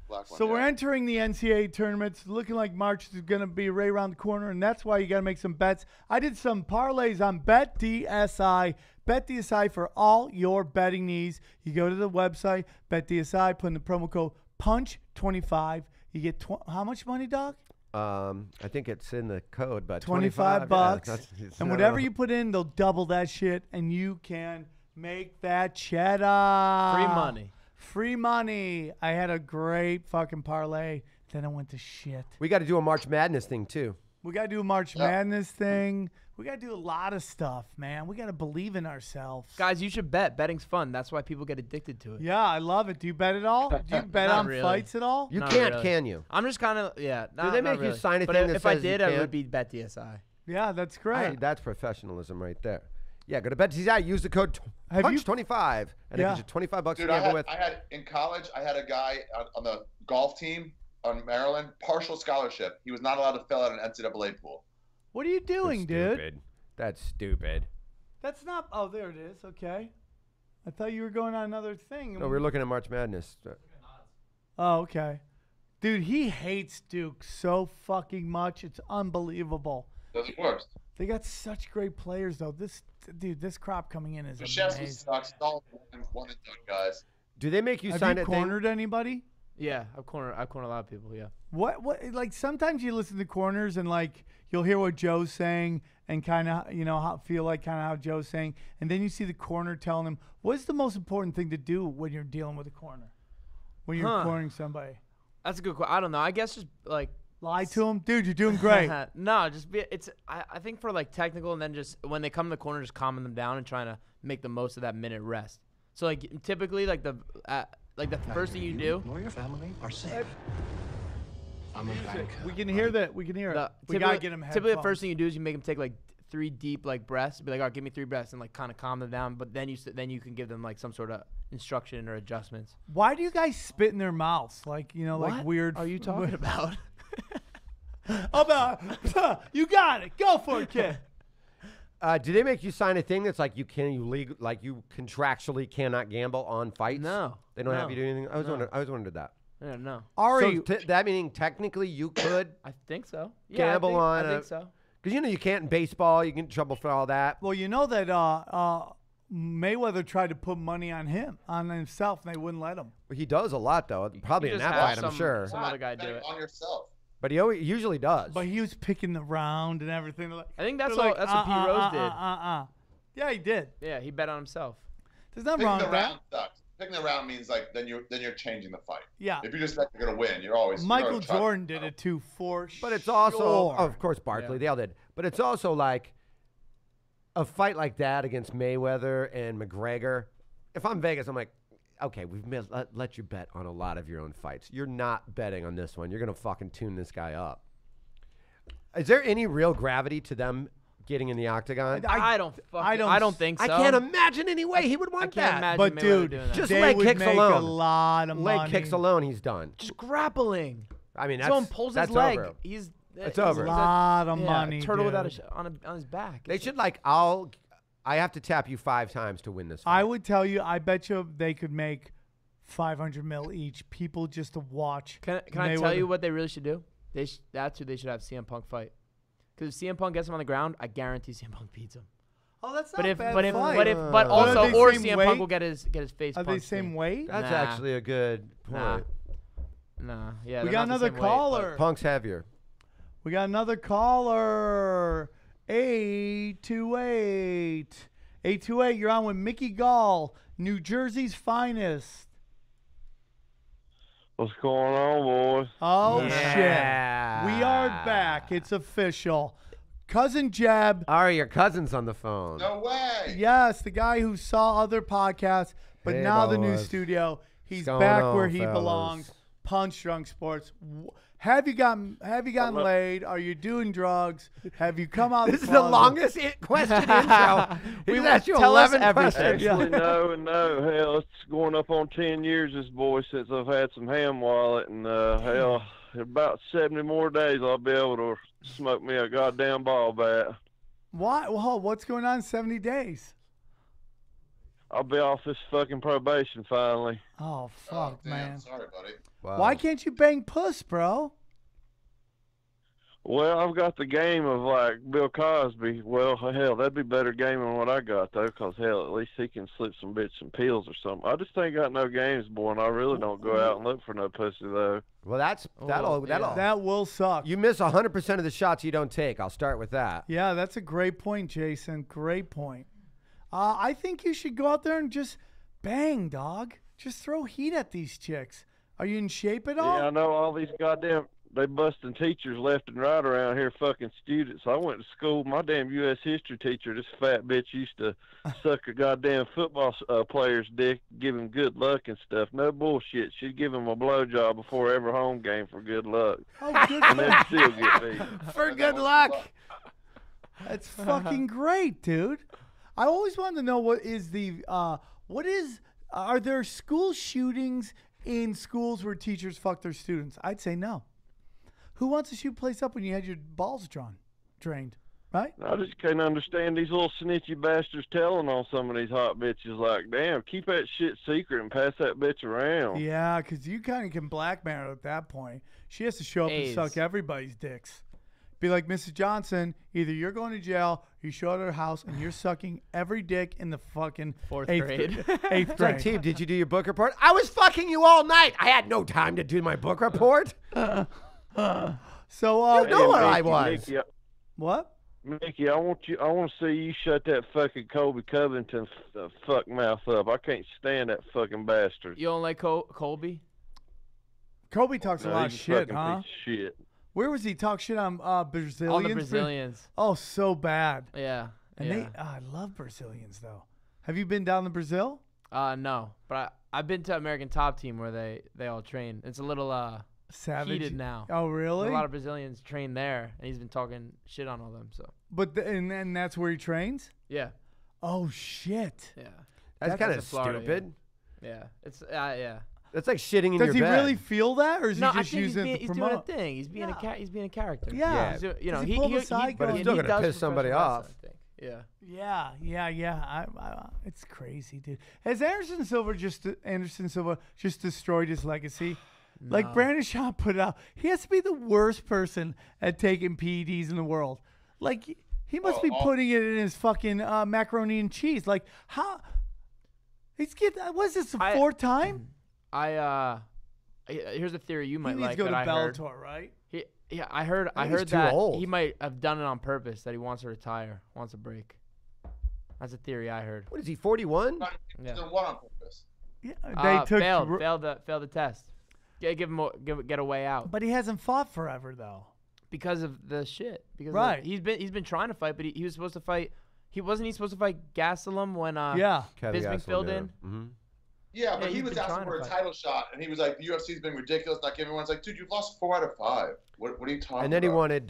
black one, So we're yeah. entering the NCAA tournaments. Looking like March is going to be right around the corner, and that's why you got to make some bets. I did some parlays on BetDSI. BetDSI for all your betting needs. You go to the website, BetDSI, put in the promo code PUNCH25. You get how much money, dog? I think it's in the code, but 25 yeah, bucks. it's And not whatever a- you put in, they'll double that shit, and you can make that cheddar. Free money. Free money. I had a great fucking parlay. Then I went to shit. We got to do a March Madness thing too. We got to do a March Madness thing. We got to do a lot of stuff, man. We got to believe in ourselves. Guys, you should bet. Betting's fun. That's why people get addicted to it. Yeah, I love it. Do you bet at all? Do you bet Not on really. fights at all? You Not can't, really. can you? I'm just kind of Do they make you sign a but thing that if I says you did, I can't? would be BetDSI. Yeah, that's great. That's professionalism right there. Yeah, go to BetDSI. Use the code Have you- PUNCH25, and it Yeah. gives you $25 to Dude, gamble with. I had in college. I had a guy on the golf team on Maryland, partial scholarship. He was not allowed to fill out an NCAA pool. What are you doing, dude? Stupid. That's stupid. That's not. Oh, there it is. Okay. I thought you were going on another thing. No, we're looking at March Madness. Oh, okay. Dude, he hates Duke so fucking much. It's unbelievable. That's the worst. They got such great players, though. This crop coming in is Sheffield amazing. sucks. It's all one and done, guys. Do they make you Have sign you a thing? cornered anybody? Yeah, I've cornered a lot of people. Yeah. What like sometimes you listen to corners and like you'll hear what Joe's saying and kind of feel like kind of how Joe's saying, and then you see the corner telling him what's the most important thing to do when you're dealing with a corner, when you're cornering somebody. That's a good question. I don't know. I guess just like lie to him, dude. You're doing great. No, just be. I think for like technical, and then just when they come in the corner, just calming them down and trying to make the most of that minute rest. So like typically like the first thing you do. Nor your family are safe. I'm a banker. We can hear that. We can hear it. We gotta get him. Typically, the first thing you do is you make them take like 3 deep like breaths. Be like, all right, give me 3 breaths, and like kind of calm them down. But then you can give them like some sort of instruction or adjustments. Why do you guys spit in their mouths? Like like What weird. are you talking about? You got it. Go for it, kid. Do they make you sign a thing that's like you contractually cannot gamble on fights? No, they don't have you do anything. I was wondering that. Yeah, no. Ari, So that meaning technically you could I think so. Yeah, gamble on I think so. because you can't in baseball. You get in trouble for all that. well, you know that Mayweather tried to put money on himself, and they wouldn't let him. He does a lot though. Probably You in just that have fight, I'm sure. Some other guy do it. On yourself. But he usually does. But he was picking the round and everything. Like, I think that's they're what Pete Rose did. Yeah, he did. Yeah, he bet on himself. There's nothing Picking wrong the with that. round sucks. Picking the round means like then you're changing the fight. Yeah. If you just think you're gonna win, you're always Michael Jordan did it too, for sure. But it's also, of course, Barkley. They all did. But it's also like a fight like that against Mayweather and McGregor. If I'm Vegas, I'm like, okay, we've let you bet on a lot of your own fights. You're not betting on this one. You're gonna fucking tune this guy up. Is there any real gravity to them getting in the octagon? I don't think so. I can't imagine any way he would want I can't that. imagine But Mayweather dude, doing that. Just they leg would kicks make alone. a lot of money. Leg kicks alone, he's done. just grappling. I mean, Someone pulls his that's leg. over. It's over. A lot of money, A turtle dude. without on his back. They should I have to tap you 5 times to win this fight. I would tell you, I bet you they could make $500 million each. People just to watch. Can I tell you what they really should do? That's who they should have CM Punk fight. Because if CM Punk gets him on the ground, I guarantee CM Punk beats him. Oh, that's not But if bad but if fight. but if but But are also they or same CM weight? Punk will get his face Are punched. they same in. weight? That's Nah. actually a good point. Nah. Yeah. We they're got not the another same weight, caller. Punk's heavier. We got another caller. 828. 828, you're on with Mickey Gall, New Jersey's finest. What's going on, boys? Oh, Yeah. shit. We are back. It's official. Cousin Jeb. Ari, your cousin's on the phone. No way. Yes, the guy who saw other podcasts, but Hey, now the new boys. studio. He's What's going back on, where he fellas? belongs. Punch Drunk Sports. Have you gotten laid? Are you doing drugs? Have you come out? This is the longest question intro. We asked you tell us 11 everything. questions. Actually, no. Hell, it's going up on 10 years, this boy, since I've had some ham wallet. And, hell, in about 70 more days, I'll be able to smoke me a goddamn ball bat. Why? Well, what's going on in 70 days? I'll be off this fucking probation finally. Oh, fuck, Damn, man. sorry, buddy. Wow. Why can't you bang puss, bro? Well, I've got the game of, like, Bill Cosby. Well, hell, that'd be better game than what I got, though, because, hell, at least he can slip some bits and pills or something. I just ain't got no games, boy, and I really don't go out and look for no pussy, though. Well, that'll. That will suck. You miss 100% of the shots you don't take. I'll start with that. Yeah, that's a great point, Jason. Great point. I think you should go out there and just bang, dog. Just throw heat at these chicks. Are you in shape at all? Yeah, I know all these goddamn, they busting teachers left and right around here, fucking students. I went to school, my damn U.S. history teacher, this fat bitch used to suck a goddamn football player's dick, give him good luck and stuff. No bullshit. She'd give him a blowjob before every home game for good luck. Oh, good And then still get me. For good luck. That's fucking great, dude. I always wanted to know are there school shootings in schools where teachers fuck their students? I'd say no. Who wants to shoot a place up when you had your balls drained, right? I just can't understand these little snitchy bastards telling on some of these hot bitches like, damn, keep that shit secret and pass that bitch around. Yeah, because you kind of can blackmail her at that point. She has to show up and A's. suck everybody's dicks. Be like, Mrs. Johnson, either you're going to jail, you show up at her house, and you're sucking every dick in the fucking Fourth eighth grade. Eighth It's like, grade. Team, did you do your book report? I was fucking you all night. I had no time to do my book report. So, You know where I was. Mickey, what? Mickey, I want to see you shut that fucking Colby Covington fuck mouth up. I can't stand that fucking bastard. You don't like Colby? Kobe talks a No, lot of he's a shit, fucking huh? piece of shit. Where was he talk shit on Brazilians? All the Brazilians. Oh, so bad. Yeah. And yeah. I love Brazilians though. Have you been down to Brazil? No, but I've been to American Top Team where they all train. It's a little Savage. heated now. Oh, really? A lot of Brazilians train there, and he's been talking shit on all them. So But and then that's where he trains. yeah, Oh shit. yeah, That's kind of in Florida, stupid. yeah. It's yeah. That's like shitting in Does your he bed. really feel that, or is No, he I just think using it to he's doing a promote? thing. He's being he's being a character. Yeah. He's you know, Is he pulling the side But it's going- still he gonna does piss somebody professional off. wrestling, I think. Yeah. Yeah. It's crazy, dude. Has Anderson Silva just destroyed his legacy? Like No. Brandon Shaw put it out, he has to be the worst person at taking PEDs in the world. Like he must be putting it in his fucking macaroni and cheese. Like how? He's getting. What is this? The fourth time? Here's a theory you might He needs like to go to that I heard. Bellator, right? Yeah, I heard think heard he's too that old. he might have done it on purpose. That he wants to retire, wants a break. That's a theory I heard. What is he, 41? Yeah. The one on purpose. Yeah, they took. failed the test. Get a way out But he hasn't fought forever though. because of the shit. Because Right. he's been trying to fight, but he was supposed to fight. He supposed to fight Gastelum when Yeah. Bisping filled in. Mm-hmm. Yeah, but Yeah, he he's was been asking trying for to a fight. title shot, and he was like, "The UFC's been ridiculous, not giving one." It's like, dude, you've lost 4 out of 5. What are you talking And then he about? wanted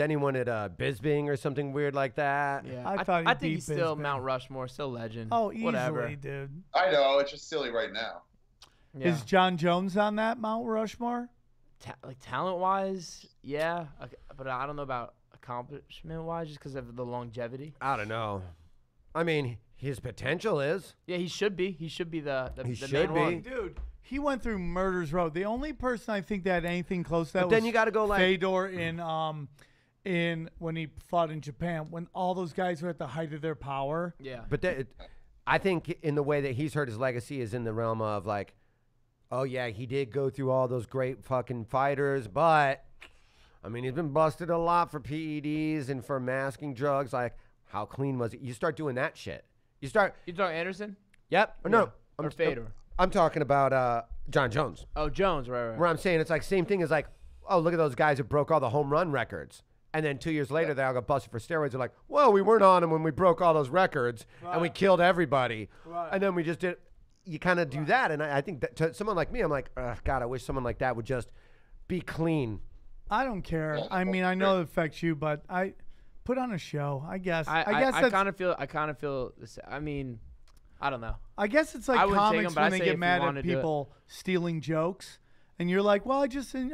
Bisping or something weird like that. Yeah, I thought he I think beat he's still Bisping. Mount Rushmore, still legend. Oh, easily, whatever. dude. I know it's just silly right now. Yeah. Is John Jones on that Mount Rushmore? Like talent wise, yeah, but I don't know about accomplishment wise, just because of the longevity. I don't know. I mean, his potential is. Yeah, he should be. He should be the He the should main be. one. Dude, he went through murder's road. The only person I think that had anything close to that But was then you gotta go like- Fedor in when he fought in Japan, when all those guys were at the height of their power. Yeah, But I think in the way that he's hurt his legacy is in the realm of like, oh yeah, he did go through all those great fucking fighters, but I mean, he's been busted a lot for PEDs and for masking drugs. Like, how clean was it? You start doing that shit. You talking Anderson? Yep. Or no. Or Fedor. I'm talking about John Jones. Oh, Jones, right. Where I'm saying it's like same thing as like, oh, look at those guys who broke all the home run records. And then 2 years later, they all got busted for steroids. They're like, well, we weren't on them when we broke all those records and we killed everybody. Right. And then we just did. You kind of do that. And I think that to someone like me, I'm like, ugh, God, I wish someone like that would just be clean. I don't care. I mean, I know it affects you, but I put on a show. I guess. I guess that's. kind of feel. I mean, I don't know. I guess it's like I wouldn't take comics him, but when I'd they say get if you mad at wanna do it. people stealing jokes, and you're like, "Well,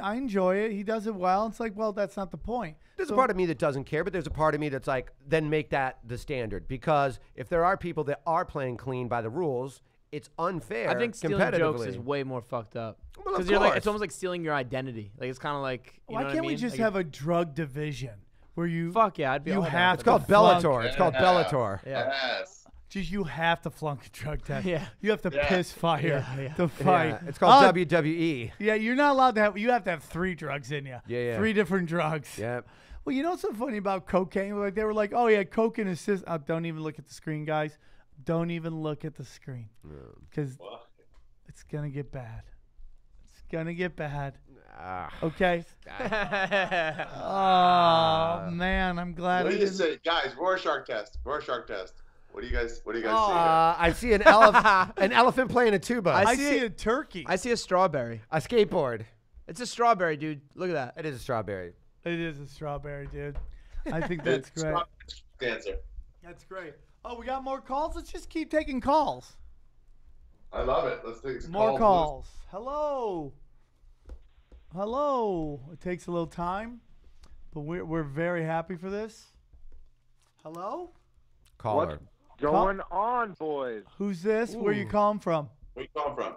I enjoy it. He does it well." It's like, well, that's not the point. There's So- a part of me that doesn't care, but there's a part of me that's like, then make that the standard. Because if there are people that are playing clean by the rules, it's unfair. I think stealing jokes is way more fucked up. Well, of Because you're like, course. it's almost like stealing your identity. Like it's kind of like, you Why know can't what I we mean? just Like, have a drug division where you? Fuck yeah, I'd be You all down have for It's to called flunk- Bellator. It's called Yeah. Bellator. Yeah. Yes. Just you have to flunk a drug test. Yeah. You have to piss fire Yeah. to fight. Yeah, it's called Oh, WWE. Yeah, you're not allowed to have. You have to have 3 drugs in you. Yeah. 3 different drugs. Yep. Well, you know what's so funny about cocaine? Like they were like, "Oh yeah, coke in his system." Oh, don't even look at the screen, guys. Don't even look at the screen, because it's gonna get bad. It's gonna get bad. Okay. Oh man, I'm glad. What I do you didn't- say, guys? Rorschach test. Rorschach test. What do you guys see here? I see an elephant playing a tuba. I see see a turkey. I see a strawberry. A skateboard. It's a strawberry, dude. Look at that. It is a strawberry. It is a strawberry, dude. I think that's It's great. Dancer. That's great. Oh, we got more calls. Let's just keep taking calls. I love it. Let's take some More calls. Hello. Hello. It takes a little time, but we're very happy for this. Hello. Caller. Going on, boys? Who's this? Where you calling from? Where you calling from?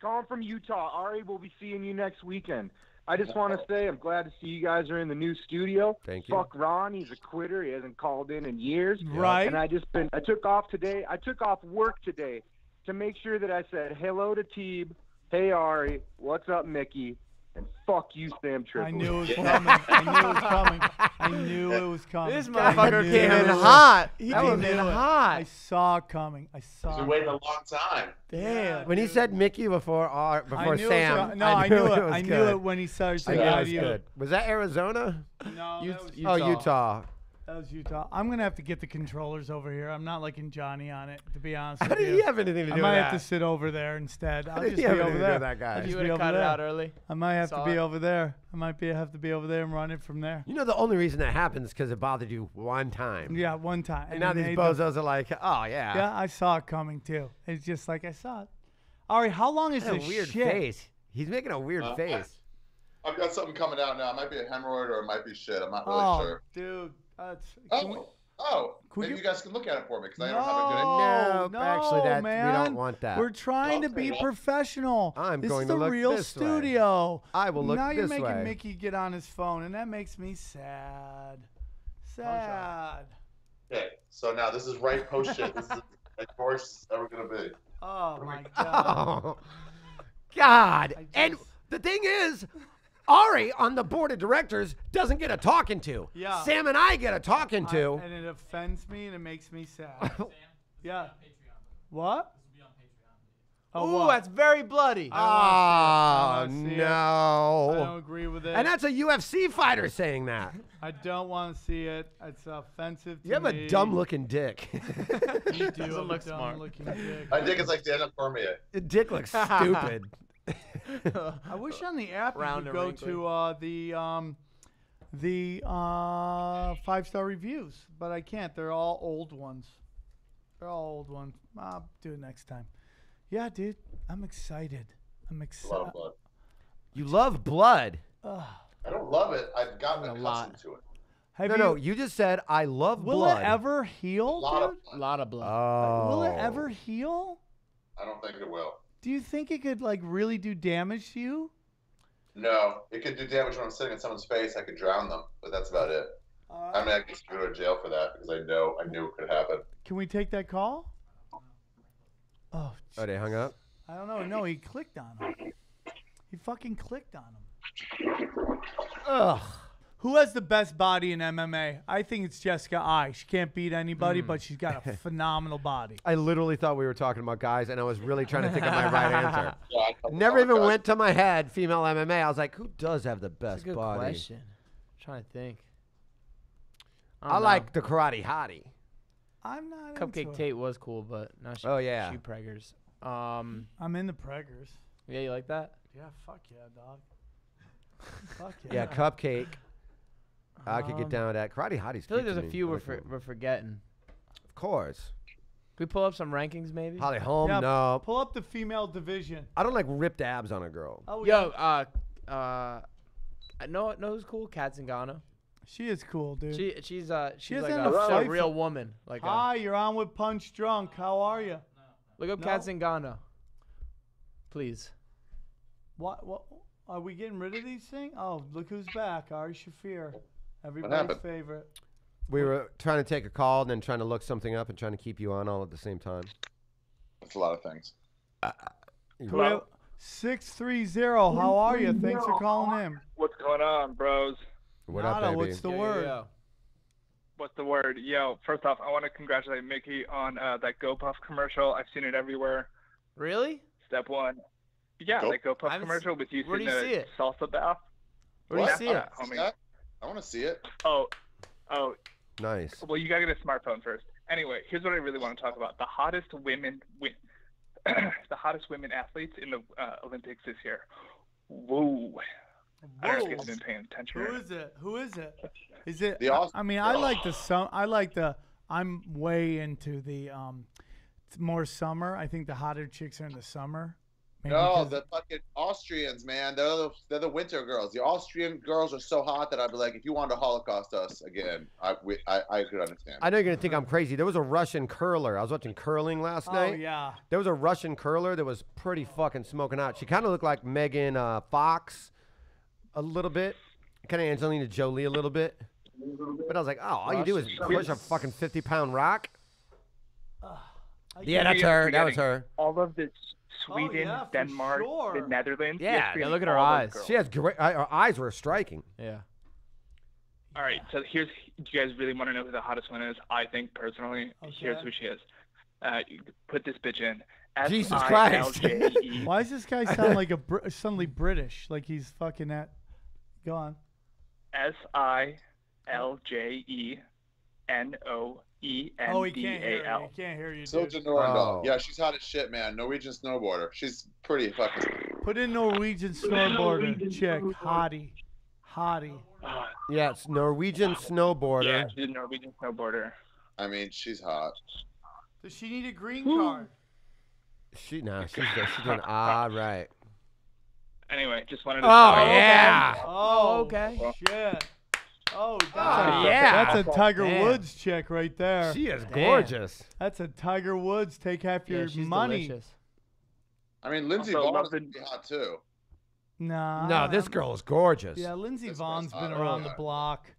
calling from Utah. Ari, we'll be seeing you next weekend. I just want to say I'm glad to see you guys are in the new studio. Thank you. Fuck Ron, he's a quitter. He hasn't called in years. Right. And I took off today. I took off work today to make sure that I said hello to Teeb, hey Ari, what's up Mickey, and fuck you Sam Tripoli. I knew it was coming. I knew it was coming. I knew it was coming. This motherfucker came in hot. He That came was in hot. I saw it coming. I saw You've it. been waiting a long time. Damn. When he said Mickey before I knew Sam, it was, no, I knew it. was I knew good. it when he started I saying knew it out was of you. good. Was that Arizona? No, that was Oh, Utah. That was Utah. I'm gonna have to get the controllers over here. I'm not liking Johnny on it, to be honest. How with did you. he have anything to do I with might that? have to sit over there instead. I'll did just he be have over anything to do there. with that guy? I'll You just would be have over cut it there. out early. I might have Saw to be it. over there. I might have to be over there and run it from there. You know, the only reason that happens is because it bothered you one time. Yeah, one time. And now then these they- bozos are like, oh, yeah. Yeah, I saw it coming too. It's just like I saw it. Ari, how long is That's this a weird shit? face. He's making a weird face. I've got something coming out now. It might be a hemorrhoid or it might be shit. I'm not really Oh, sure. dude, that's. Can we- Could Maybe you- you guys can look at it for me because I no, don't have a good. Nope, actually, that- we man. don't want that. We're trying to be Okay. professional. I'm this going is to the look real this way. studio. I will look now you're this making way. Mickey get on his phone, and that makes me sad. Sad. Okay, so now this is right post shit. This is as worse as it's ever gonna be. Oh my god. Oh, God. I And just- the thing is, Ari on the board of directors doesn't get a talking to. Yeah. Sam and I get a talking to. And it offends me, and it makes me sad. Yeah. What? Oh, Ooh, what? that's very bloody. Oh, I don't wanna see it. I don't no. agree with it. And that's a UFC fighter saying that. I don't want to see it. It's offensive to You have me. a dumb looking dick. You do have a look smart. dumb-looking dick. I think it's like Daniel Cormier. Your dick looks stupid. I wish on the app Round you and could go wrinkly. to the 5-star reviews, but I can't. They're all old ones. They're all old ones. I'll do it next time. Yeah, dude. I'm excited. I'm Love excited. blood. You love blood. I don't love it. I've gotten A accustomed lot. to it. Have No, you just said I love Will blood. it ever A heal, lot dude? of A blood. lot of blood. Oh. Will it ever heal? I don't think it will. Do you think it could like really do damage to you? No, it could do damage when I'm sitting in someone's face. I could drown them, but that's about it. I mean, I could go to jail for that because I knew it could happen. Can we take that call? Oh, Oh, they hung up? I don't know. No, he clicked on him. He fucking clicked on him. Ugh. Who has the best body in MMA? I think it's Jessica I. She can't beat anybody, but she's got a phenomenal body. I literally thought we were talking about guys, and I was really trying to think of my right answer. Yeah, I know. Never Oh, even God. went to my head, female MMA. I was like, who does have the That's best a good body? question. I'm trying to think. I don't know. like the karate hottie. I'm not Cupcake into it. Tate was cool, but now she Oh, yeah. she preggers. I'm in the preggers. Yeah, you like that? Yeah, fuck yeah, dog. Fuck yeah. Yeah, Cupcake. I could get Um, down with that. Karate hottie's I feel like cute there's to a me. few I we're, like them. we're forgetting. Of course. Can we pull up some rankings maybe? Holly Holm, Yeah, no. Pull up the female division. I don't like ripped abs on a girl. Oh, Yo, yeah. I know who's cool? Kat Zingano. She is cool, dude. She's like hasn't a, had a she's a fight real for- woman. Like Hi, you're on with Punch Drunk. How are you? look up No? Kat Zingano. Please. What? Are we getting rid of these things? Oh, look who's back. Ari Shaffir. Everybody's happened? favorite. We were trying to take a call and then trying to look something up and trying to keep you on all at the same time. That's a lot of things. Hello? 630. How are you? Thanks for calling in. What's going on, bros? What up, Nada, baby? what's the word? What's the word? Yo, first off, I want to congratulate Mickey on that GoPuff commercial. I've seen it everywhere. Really? Step one. Yeah, Go- that GoPuff I haven't commercial with you where do sitting you in see a it? salsa bath. Where do you What? see it? Homie. I want to see it. Oh, Nice. well, you gotta get a smartphone first. Anyway, here's what I really want to talk about: the hottest women, the hottest women athletes in the Olympics this year. Whoa! I don't know if you guys have been paying attention. Who is it? Who is it? Is it? The Austin- I mean, I like the. I'm way into the more summer. I think the hotter chicks are in the summer. Maybe No, 'cause- the fucking Austrians, man. They're the winter girls. The Austrian girls are so hot that I'd be like, if you wanted to Holocaust us again, I could understand. I know you're gonna think I'm crazy. There was a Russian curler. I was watching curling last night. Oh yeah. There was a Russian curler that was pretty fucking smoking out. She kind of looked like Megan Fox a little bit, kind of Angelina Jolie a little bit. But I was like, oh, all you do is push a fucking 50-pound rock. Yeah, that's her. That was her. All of the Sweden, yeah, for Denmark, sure. the Netherlands. Yeah, Yeah, look at her all those eyes. girls. She has great. Her eyes were striking. Yeah. All right, so do you guys really want to know who the hottest one is? I think personally, here's Okay. who she is. You put this bitch in. Jesus Christ. SILJE. Why does this guy sound like suddenly British? Like he's fucking at. Go on. SILJENOENDAL. Oh, he can't hear you. He can't hear you, Silja dude. Norendal. Oh. Yeah, she's hot as shit, man. Norwegian snowboarder. She's pretty fucking. Put in Norwegian snowboarder chick. Hottie. Yeah, it's Norwegian snowboarder. Yeah, she's a Norwegian snowboarder. I mean, she's hot. Does she need a green card? She's doing right. Anyway, just wanted to. Oh yeah. Oh, okay. Shit. Oh, Oh, yeah. That's a Tiger Damn. Woods chick right there. She is gorgeous. That's a Tiger Woods. Take half your Yeah, she's money. delicious. I mean, Lindsey Also, Vonn love is the- pretty hot too. Nah. No, this girl is gorgeous. Yeah, Lindsey This Vohn's girl's been hot. around the block.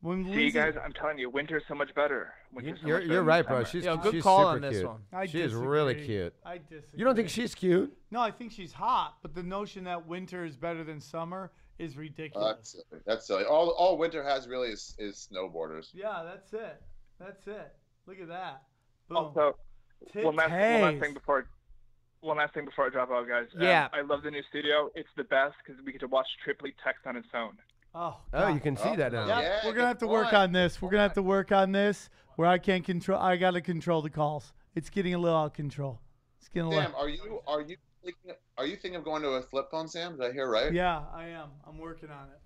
When See, Lindsey, guys, I'm telling you, winter's so much better. Winter's so much better You're than right, bro. summer. She's Yo, good she's call super on this cute. one. I She is really disagree. cute. I disagree. You don't think she's cute? No, I think she's hot, but the notion that winter is better than summer is ridiculous. That's silly. That's silly. All winter has really is snowboarders. Yeah, that's it. That's it. Look at that. Boom. Also, one last Titties. thing before I drop out, guys. Yeah. I love the new studio. It's the best because we get to watch Tripoli text on his phone. Oh, Oh, God. you can see that now. Yeah, Yeah, we're good gonna have to work point. on this. We're gonna have to work on this where I can't control. I gotta control the calls. It's getting a little out of control. It's getting a Sam, little. are you thinking of going to a flip phone, Sam? Did I hear right? Yeah, I am. I'm working on it.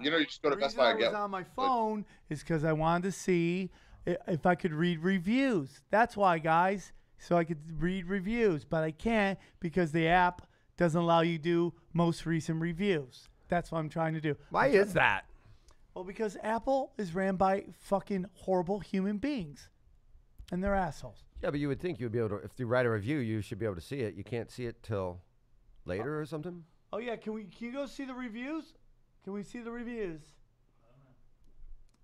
You know, you just go to The Best reason Buy I and was get. on my phone is because I wanted to see if I could read reviews. That's why, guys. So I could read reviews, but I can't because the app doesn't allow you to do most recent reviews. That's what I'm trying to do. Why is that? Well, because Apple is ran by fucking horrible human beings, and they're assholes. Yeah, but you would think you would be able to. If you write a review, you should be able to see it. You can't see it till later or something. Oh yeah, can you go see the reviews? Can we see the reviews?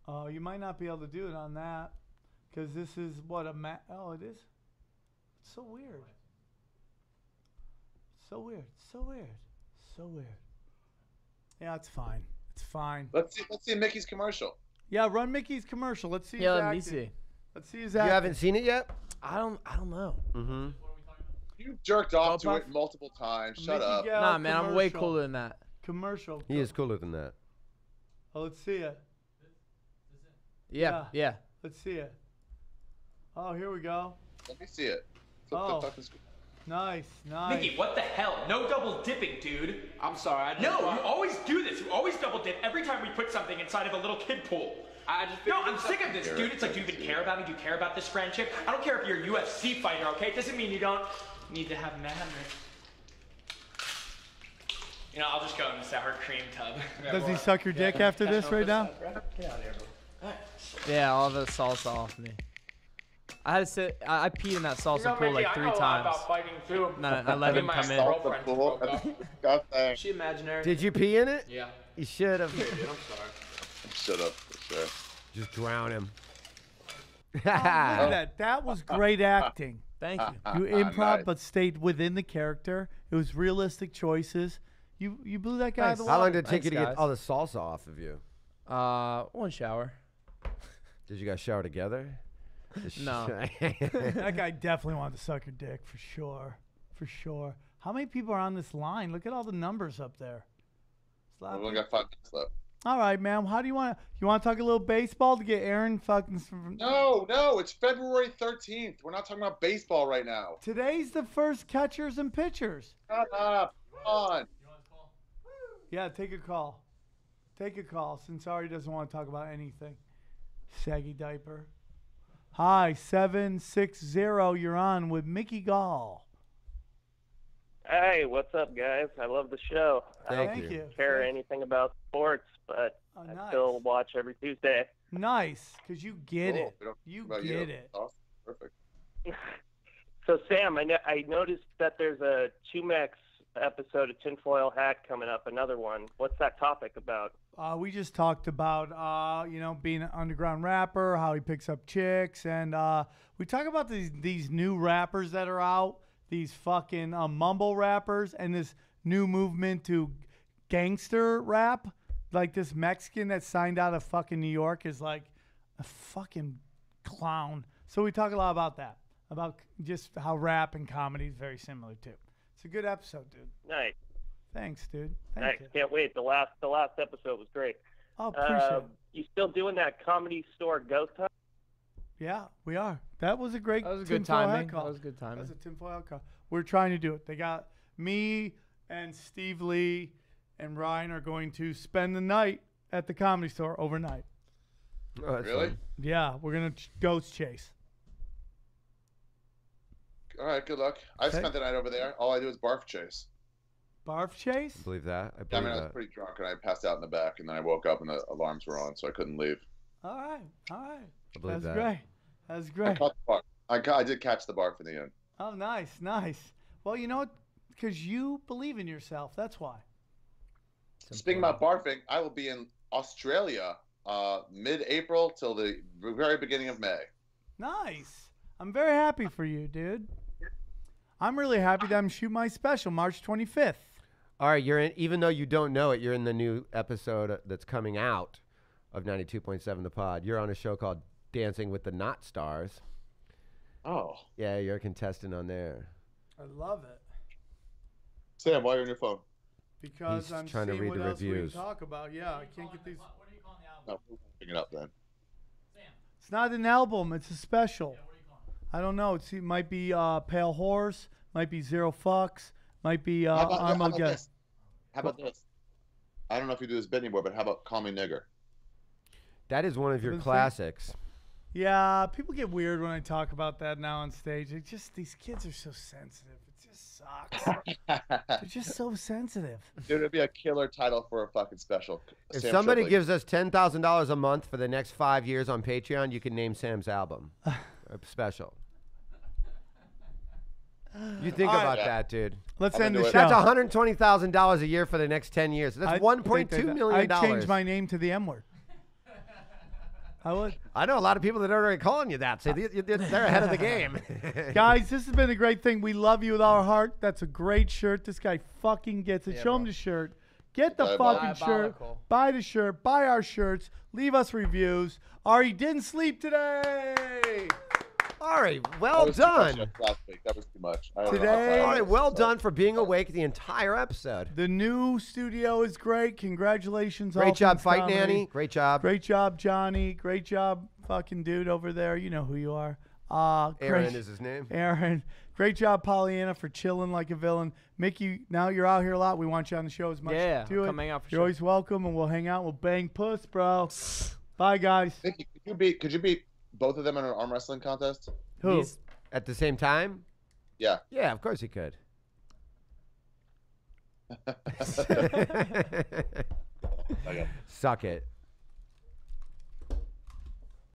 Oh, you might not be able to do it on that because this is what a Oh, it is. It's so weird. So weird. So weird. So weird. Yeah, it's fine. It's fine. Let's see Mickey's commercial. Yeah, run Mickey's commercial. Let's see. Yeah, his let me acting. see. Let's see his You acting. haven't seen it yet? I don't know. Mm-hmm. You jerked off to Puff? it multiple times. Shut Mickey up. Gall Nah, man, I'm way commercial. cooler than that. Commercial. He is cooler than that. Oh, let's see it. Yeah. Let's see it. Oh, here we go. Let me see it. Flip Oh. the fucking screen. Nice. Mickey, what the hell? No double dipping, dude. I'm sorry. No, you always do this. You always double dip every time we put something inside of a little kid pool. I just No, I'm sick of this, dude. It's like, do you even care about me? Do you care about this friendship? I don't care if you're a UFC fighter, okay? It doesn't mean you don't need to have manners. You know, I'll just go in the sour cream tub. Does he suck your dick after this right now? Get out of here, bro. Yeah, all the salsa off me. I had to sit. I peed in that salsa pool like 3 times. And then I let him come in. Salsa pool. That's disgusting. Is she imaginary? Did you pee in it? Yeah. You should have. Dude, I'm sorry. Shut up, for sure. Just drown him. Look at that. That was great acting. Thank you. You improv, Nice. but stayed within the character. It was realistic choices. You blew that guy out of the How long water. did it take you to Thanks, get guys. all the salsa off of you? 1 shower. Did you guys shower together? No. That guy definitely wanted to suck your dick for sure. For sure. How many people are on this line? Look at all the numbers up there. It's a lot of We've only got 5 minutes left. All right, man. How do you want to? You want to talk a little baseball to get Aaron fucking? No, it's February 13th. We're not talking about baseball right now. Today's the first catchers and pitchers. Shut up. Come on. Yeah, take a call. Take a call since Ari doesn't want to talk about anything. Saggy diaper. Hi, 760. You're on with Mickey Gall. Hey, what's up, guys? I love the show. Thank I you. don't care anything about sports, but I still watch every Tuesday. Nice, because you get Cool. it. We don't You about get it. Awesome. Perfect. So, Sam, I noticed that there's a Chumex episode of Tinfoil Hat coming up, another one. What's that topic about? We just talked about, being an underground rapper, how he picks up chicks, and we talk about these new rappers that are out, these fucking mumble rappers, and this new movement to gangster rap. Like this Mexican that signed out of fucking New York is like a fucking clown. So we talk a lot about that, about just how rap and comedy is very similar too. It's a good episode, dude. Nice. Thanks, dude. Thank Nice. you. Can't wait. The last episode was great. Oh, appreciate it. You still doing that Comedy Store Ghost Hunt? Yeah, we are. That was a great That was a good tinfoil hat timing. call. That was a good timing. That was a tinfoil hat call. We're trying to do it. They got me and Steve Lee and Ryan are going to spend the night at the Comedy Store overnight. Oh, that's Really? fun. Yeah, we're going to ghost chase. All right. Good luck. I Okay. spent the night over there. All I do is barf chase. Barf chase? I believe that. I I believe mean, I was that. pretty drunk and I passed out in the back, and then I woke up and the alarms were on, so I couldn't leave. All right. All right. I believe That's that. great. That's I great. caught the barf. I did catch the barf in the end. Oh, nice. Nice. Well, you know what? Because you believe in yourself. That's why. Speaking about barfing, I will be in Australia mid-April till the very beginning of May. Nice. I'm very happy for you, dude. I'm really happy that I'm shooting my special March 25th. All right, you're in. Even though you don't know it, you're in the new episode that's coming out of 92.7 The Pod. You're on a show called Dancing with the Not Stars. Oh. Yeah, you're a contestant on there. I love it. Sam, why are you on your phone? Because He's I'm trying to seeing read what the else we reviews. can talk about. Yeah, I can't get these. No, pick it up then. It's not an album. It's a special. I don't know. It might be Pale Horse. Might be Zero Fucks. Might be How about Armageddon. this? How about this? I don't know if you do this bit anymore, but how about Call Me Nigger? That is one of your What's that? classics. Yeah, people get weird when I talk about that now on stage. It just these kids are so sensitive. It just sucks. They're just so sensitive. Dude, it'd be a killer title for a fucking special. If Sam somebody Tripoli. gives us $10,000 a month for the next 5 years on Patreon, you can name Sam's album special. You think All right. about that, dude. Let's I'm end into the it. show. That's $120,000 a year for the next 10 years. That's I'd $1.2 think that- million. I'd change my name to the M word. I would. I know a lot of people that are already calling you that. So they're ahead of the game. Guys, this has been a great thing. We love you with all our heart. That's a great shirt. This guy fucking gets it. Yeah, Show him bro. the shirt. Get the Diabolical. fucking shirt. Diabolical. Buy the shirt. Buy our shirts. Leave us reviews. Ari didn't sleep today. All right, That well was too much done. last week. That was too much. I don't know how Today- tired All I right, was, well so. done for being awake the entire episode. The new studio is great. Congratulations. Great All job, Things Fight Comedy. Nanny. Great job. Great job, Johnny. Great job, fucking dude over there. You know who you are. Aaron great- is his name. Aaron. Great job, Pollyanna, for chilling like a villain. Mickey, now you're out here a lot. We want you on the show as much. Yeah, do it. come hang out for You're sure. always welcome, and we'll hang out. We'll bang puss, bro. Bye, guys. Vicky, could you beat both of them in an arm wrestling contest? Who? He's- At the same time? Yeah. Yeah, of course he could. Okay. Suck it.